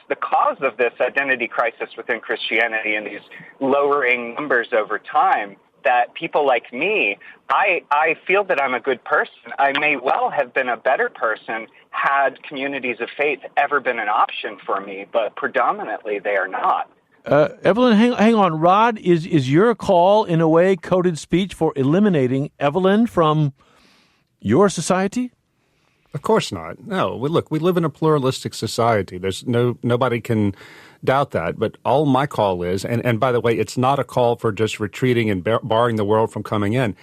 Speaker 9: the cause of this identity crisis within Christianity and these lowering numbers over time. That people like me, I feel that I'm a good person. I may well have been a better person had communities of faith ever been an option for me, but predominantly they are not.
Speaker 3: Evelyn, hang on. Rod, is your call in a way coded speech for eliminating Evelyn from your society?
Speaker 19: Of course not. No. Look, we live in a pluralistic society. There's nobody can doubt that. But all my call is, and by the way, it's not a call for just retreating and barring the world from coming in.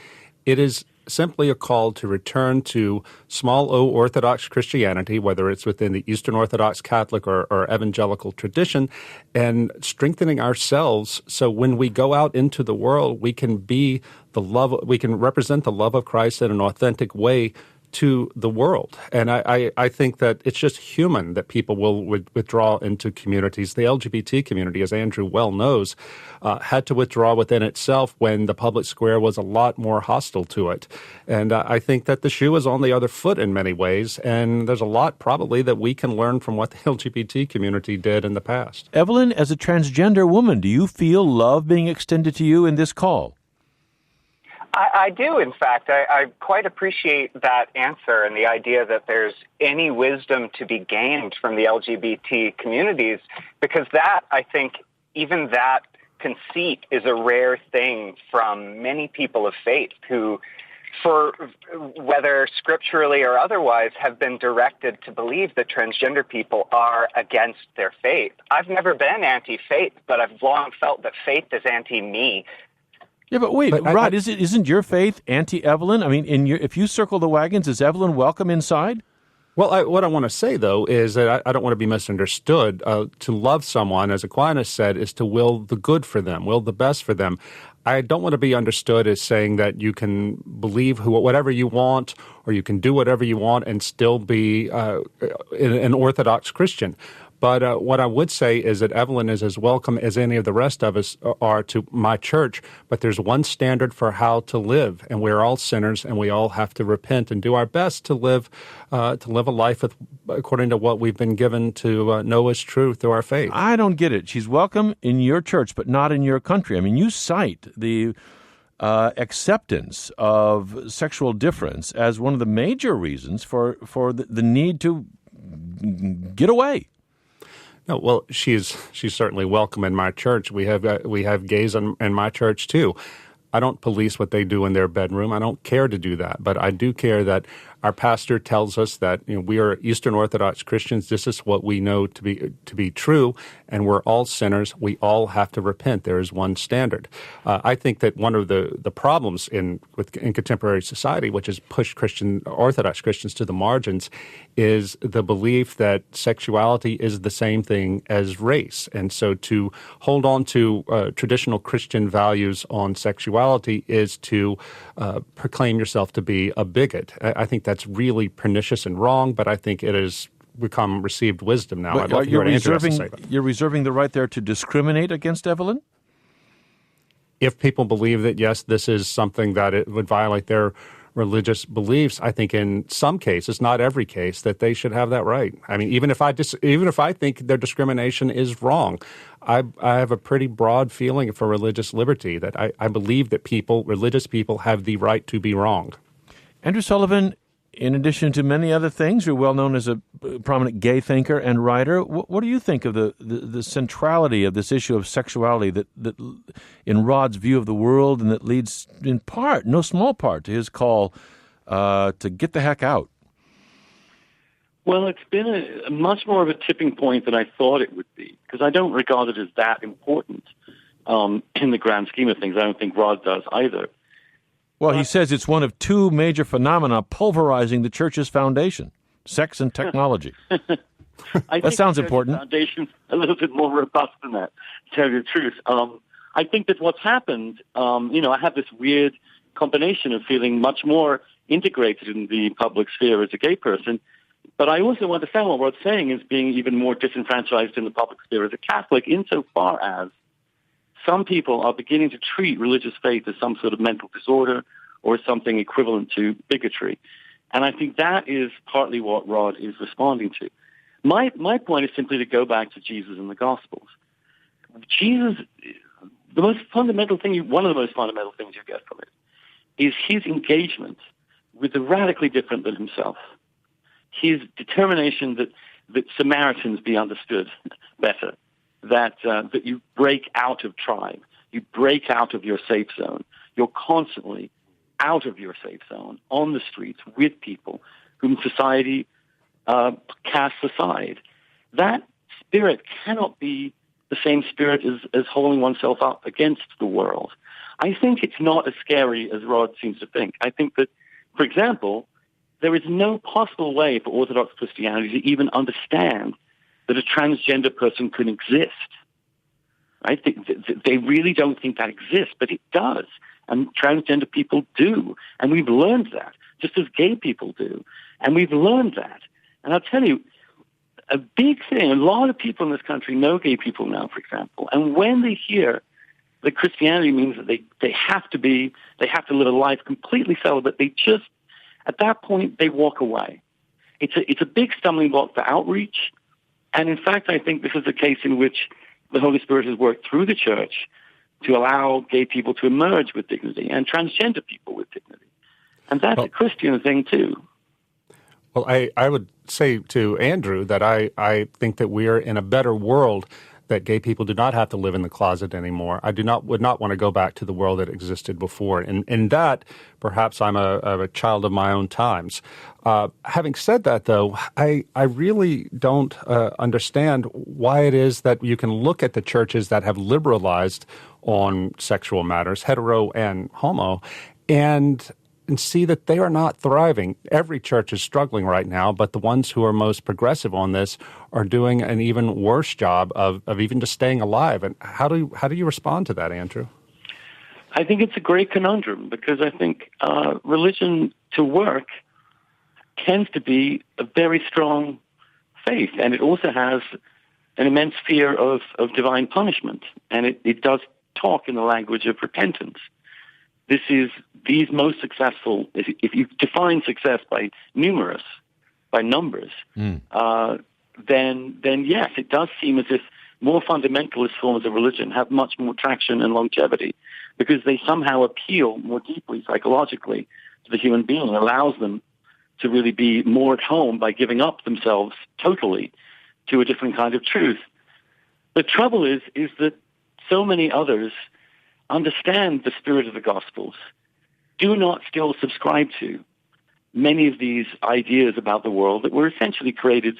Speaker 19: It is simply a call to return to small O Orthodox Christianity, whether it's within the Eastern Orthodox Catholic or evangelical tradition, and strengthening ourselves so when we go out into the world, we can we can represent the love of Christ in an authentic way to the world. And I think that it's just human that people will withdraw into communities. The LGBT community, as Andrew well knows, had to withdraw within itself when the public square was a lot more hostile to it. And I think that the shoe is on the other foot in many ways, and there's a lot probably that we can learn from what the LGBT community did in the past.
Speaker 3: Evelyn, as a transgender woman, do you feel love being extended to you in this call?
Speaker 9: I do, in fact. I quite appreciate that answer and the idea that there's any wisdom to be gained from the LGBT communities, because that, I think, even that conceit is a rare thing from many people of faith who, for whether scripturally or otherwise, have been directed to believe that transgender people are against their faith. I've never been anti-faith, but I've long felt that faith is anti-me.
Speaker 3: Yeah, but wait, Rod, isn't your faith anti-Evelyn? I mean, if you circle the wagons, is Evelyn welcome inside?
Speaker 19: Well, what I want to say, though, is that I don't want to be misunderstood. To love someone, as Aquinas said, is to will the good for them, will the best for them. I don't want to be understood as saying that you can believe whatever you want or you can do whatever you want and still be an Orthodox Christian. But what I would say is that Evelyn is as welcome as any of the rest of us are to my church, but there's one standard for how to live, and we're all sinners, and we all have to repent and do our best to live a life according to what we've been given to know as true through our faith.
Speaker 3: I don't get it. She's welcome in your church, but not in your country. I mean, you cite the acceptance of sexual difference as one of the major reasons for the need to get away.
Speaker 19: No, well, she's certainly welcome in my church. We have gays in my church too. I don't police what they do in their bedroom. I don't care to do that, but I do care that Our pastor tells us that we are Eastern Orthodox Christians. This is what we know to be true, and we're all sinners. We all have to repent. There is one standard. I think that one of the problems in contemporary society, which has pushed Orthodox Christians to the margins, is the belief that sexuality is the same thing as race. And so to hold on to traditional Christian values on sexuality is to proclaim yourself to be a bigot. I think that's really pernicious and wrong, but I think it has become received wisdom now. I'd love to hear what Andrew has to say about it.
Speaker 3: You're reserving the right there to discriminate against Evelyn?
Speaker 19: If people believe that, yes, this is something that it would violate their religious beliefs, I think in some cases, not every case, that they should have that right. I mean, even if I think their discrimination is wrong, I have a pretty broad feeling for religious liberty, that I believe that religious people have the right to be wrong.
Speaker 3: Andrew Sullivan, in addition to many other things, you're well known as a prominent gay thinker and writer. What do you think of the centrality of this issue of sexuality that in Rod's view of the world, and that leads in part, no small part, to his call to get the heck out?
Speaker 8: Well, it's been a much more of a tipping point than I thought it would be, because I don't regard it as that important in the grand scheme of things. I don't think Rod does either.
Speaker 3: Well, he says it's one of two major phenomena pulverizing the church's foundation, sex and technology. That sounds important.
Speaker 8: The foundation's a little bit more robust than that, to tell you the truth. I think that what's happened, I have this weird combination of feeling much more integrated in the public sphere as a gay person, but I also understand what Rod's saying is being even more disenfranchised in the public sphere as a Catholic, insofar as some people are beginning to treat religious faith as some sort of mental disorder or something equivalent to bigotry. And I think that is partly what Rod is responding to. My point is simply to go back to Jesus and the Gospels. Jesus, one of the most fundamental things you get from it is his engagement with the radically different than himself. His determination that Samaritans be understood better. That you break out of tribe, you break out of your safe zone. You're constantly out of your safe zone, on the streets, with people whom society casts aside. That spirit cannot be the same spirit as holding oneself up against the world. I think it's not as scary as Rod seems to think. I think that, for example, there is no possible way for Orthodox Christianity to even understand that a transgender person could exist. Right? They really don't think that exists, but it does. And transgender people do. And we've learned that, just as gay people do. And we've learned that. And I'll tell you, a big thing, a lot of people in this country know gay people now, for example. And when they hear that Christianity means that they have to live a life completely celibate, they just, at that point, they walk away. It's a big stumbling block for outreach. And in fact, I think this is a case in which the Holy Spirit has worked through the church to allow gay people to emerge with dignity and transgender people with dignity. And that's a Christian thing, too.
Speaker 19: Well, I would say to Andrew that I think that we are in a better world, that gay people do not have to live in the closet anymore. I would not want to go back to the world that existed before. And in that, perhaps I'm a child of my own times. Having said that, though, I really don't understand why it is that you can look at the churches that have liberalized on sexual matters, hetero and homo, and see that they are not thriving. Every church is struggling right now, but the ones who are most progressive on this are doing an even worse job of even just staying alive. And how do you respond to that, Andrew?
Speaker 8: I think it's a great conundrum, because I think religion to work tends to be a very strong faith, and it also has an immense fear of divine punishment, and it does talk in the language of repentance. These most successful, if you define success by numbers, then yes, it does seem as if more fundamentalist forms of religion have much more traction and longevity, because they somehow appeal more deeply psychologically to the human being and allows them to really be more at home by giving up themselves totally to a different kind of truth. The trouble is that so many others understand the spirit of the Gospels, do not still subscribe to, many of these ideas about the world that were essentially created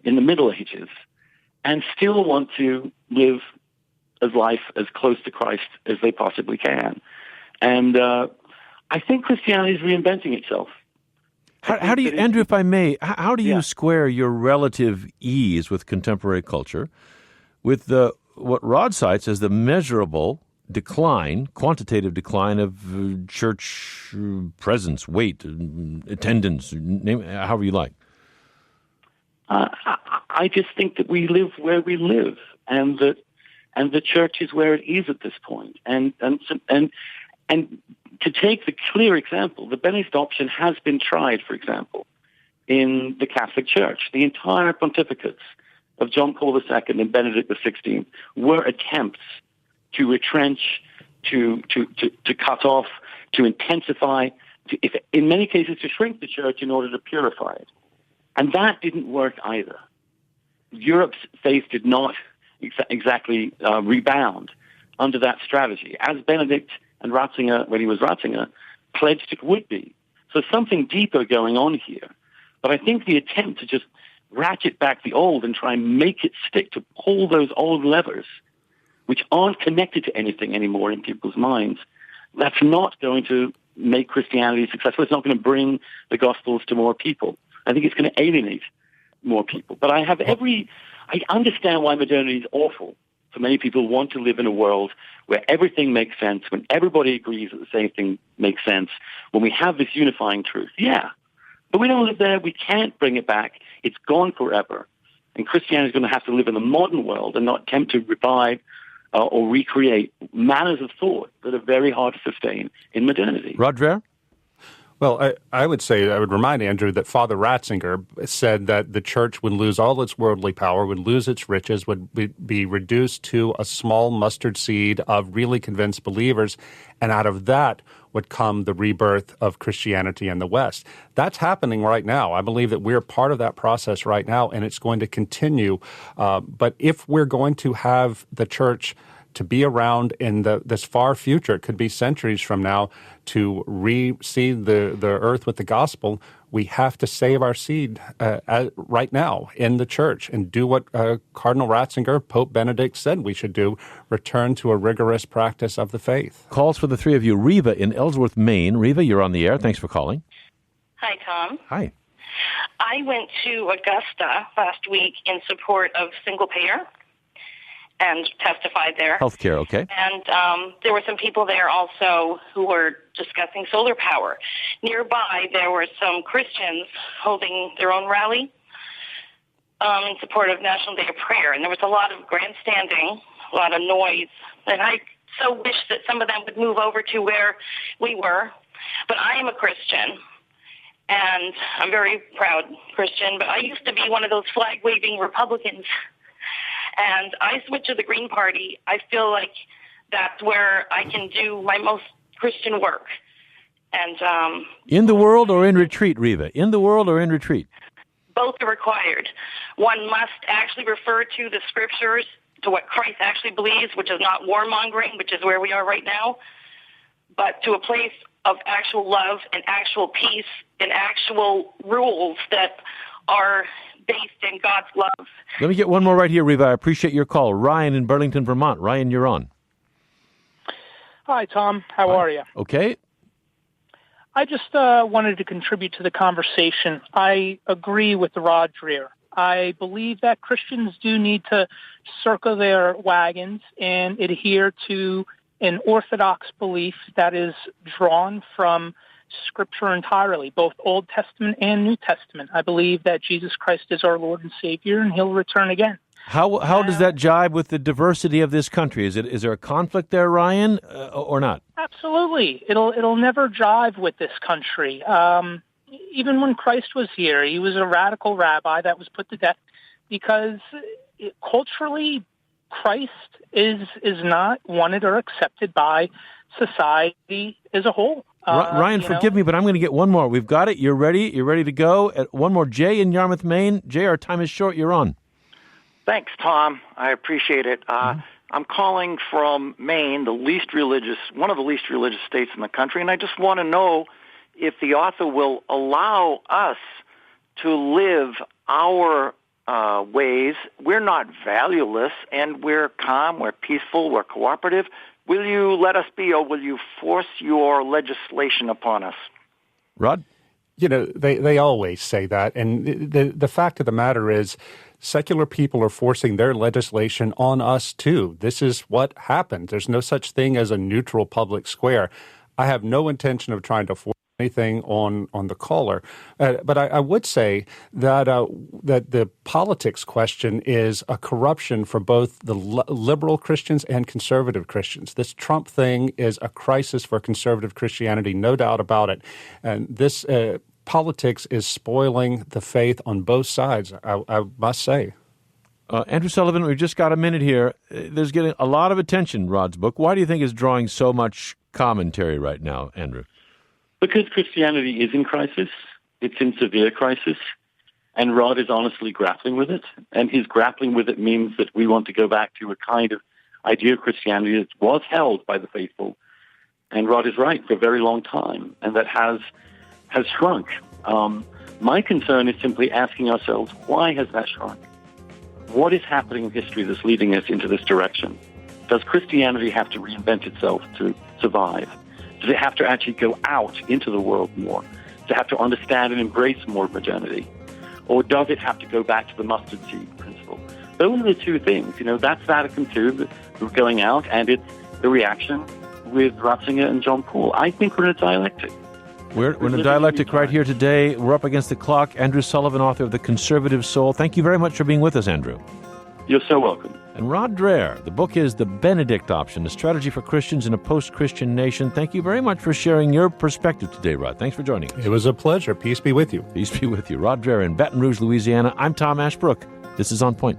Speaker 8: in the Middle Ages and still want to live life as close to Christ as they possibly can. And I think Christianity is reinventing itself.
Speaker 3: How do you, Andrew, if I may, how do you square your relative ease with contemporary culture with what Rod cites as the measurable decline, quantitative decline of church presence, weight, attendance, name however you like?
Speaker 8: I just think that we live where we live, and the church is where it is at this point. And to take the clear example, the Benedict option has been tried, for example, in the Catholic Church. The entire pontificates of John Paul II and Benedict XVI were attempts to retrench, to cut off, to intensify, in many cases to shrink the church in order to purify it. And that didn't work either. Europe's faith did not exactly rebound under that strategy, as Benedict and Ratzinger, when he was Ratzinger, pledged it would be. So something deeper going on here. But I think the attempt to just ratchet back the old and try and make it stick, to pull those old levers, which aren't connected to anything anymore in people's minds, that's not going to make Christianity successful. It's not going to bring the Gospels to more people. I think it's going to alienate more people. But I understand why modernity is awful. For many people want to live in a world where everything makes sense, when everybody agrees that the same thing makes sense, when we have this unifying truth. Yeah, but we don't live there. We can't bring it back. It's gone forever. And Christianity is going to have to live in the modern world and not attempt to revive or recreate manners of thought that are very hard to sustain in modernity.
Speaker 3: Roger?
Speaker 19: Well, I would remind Andrew that Father Ratzinger said that the church would lose all its worldly power, would lose its riches, would be reduced to a small mustard seed of really convinced believers, and out of that would come the rebirth of Christianity in the West. That's happening right now. I believe that we're part of that process right now, and it's going to continue. But if we're going to have the church to be around in this far future, it could be centuries from now, to reseed the earth with the gospel, we have to save our seed right now in the church and do what Cardinal Ratzinger, Pope Benedict said we should do, return to a rigorous practice of the faith.
Speaker 3: Calls for the three of you. Reva in Ellsworth, Maine. Reva, you're on the air. Thanks for calling.
Speaker 10: Hi, Tom.
Speaker 3: Hi.
Speaker 10: I went to Augusta last week in support of single payer and testified there.
Speaker 3: Healthcare, okay.
Speaker 10: And there were some people there also who were discussing solar power. Nearby, there were some Christians holding their own rally in support of National Day of Prayer. And there was a lot of grandstanding, a lot of noise. And I so wish that some of them would move over to where we were. But I am a Christian, and I'm a very proud Christian. But I used to be one of those flag-waving Republicans. And I switched to the Green Party. I feel like that's where I can do my most Christian work. And
Speaker 3: in the world or in retreat, Reva? In the world or in retreat?
Speaker 10: Both are required. One must actually refer to the scriptures, to what Christ actually believes, which is not warmongering, which is where we are right now, but to a place of actual love and actual peace and actual rules that are based in God's love.
Speaker 3: Let me get one more right here, Reva. I appreciate your call. Ryan in Burlington, Vermont. Ryan, you're on.
Speaker 22: Hi, Tom. How are you?
Speaker 3: Okay.
Speaker 22: I just wanted to contribute to the conversation. I agree with Rod Dreher. I believe that Christians do need to circle their wagons and adhere to an orthodox belief that is drawn from Scripture entirely, both Old Testament and New Testament. I believe that Jesus Christ is our Lord and Savior, and He'll return again.
Speaker 3: How does that jibe with the diversity of this country? Is there a conflict there, Ryan, or not?
Speaker 22: Absolutely. It'll never jive with this country. Even when Christ was here, he was a radical rabbi that was put to death because culturally, Christ is not wanted or accepted by society as a whole.
Speaker 3: Ryan, forgive me, but I'm going to get one more. We've got it. You're ready. You're ready to go. One more. Jay in Yarmouth, Maine. Jay, our time is short. You're on.
Speaker 23: Thanks, Tom. I appreciate it. I'm calling from Maine, one of the least religious states in the country, and I just want to know if the author will allow us to live our ways. We're not valueless, and we're calm, we're peaceful, we're cooperative. Will you let us be, or will you force your legislation upon us?
Speaker 3: Rod?
Speaker 19: You know, they always say that, and the fact of the matter is secular people are forcing their legislation on us, too. This is what happened. There's no such thing as a neutral public square. I have no intention of trying to force anything on the caller. But I would say that that the politics question is a corruption for both the liberal Christians and conservative Christians. This Trump thing is a crisis for conservative Christianity, no doubt about it. And this politics is spoiling the faith on both sides, I must say.
Speaker 3: Andrew Sullivan, we've just got a minute here. There's getting a lot of attention, Rod's book. Why do you think it's drawing so much commentary right now, Andrew?
Speaker 8: Because Christianity is in crisis. It's in severe crisis. And Rod is honestly grappling with it. And his grappling with it means that we want to go back to a kind of idea of Christianity that was held by the faithful. And Rod is right, for a very long time. And that has shrunk. My concern is simply asking ourselves, why has that shrunk? What is happening in history that's leading us into this direction? Does Christianity have to reinvent itself to survive? Does it have to actually go out into the world more? Does it have to understand and embrace more modernity? Or does it have to go back to the mustard seed principle? Those are the two things. You know, that's Vatican II, we're going out, and it's the reaction with Ratzinger and John Paul. I think we're in a dialectic.
Speaker 3: We're in a dialectic right here today. We're up against the clock. Andrew Sullivan, author of The Conservative Soul. Thank you very much for being with us, Andrew.
Speaker 8: You're so welcome.
Speaker 3: And Rod Dreher, the book is The Benedict Option, a strategy for Christians in a post-Christian nation. Thank you very much for sharing your perspective today, Rod. Thanks for joining us.
Speaker 19: It was a pleasure. Peace be with you.
Speaker 3: Peace be with you. Rod Dreher in Baton Rouge, Louisiana. I'm Tom Ashbrook. This is On Point.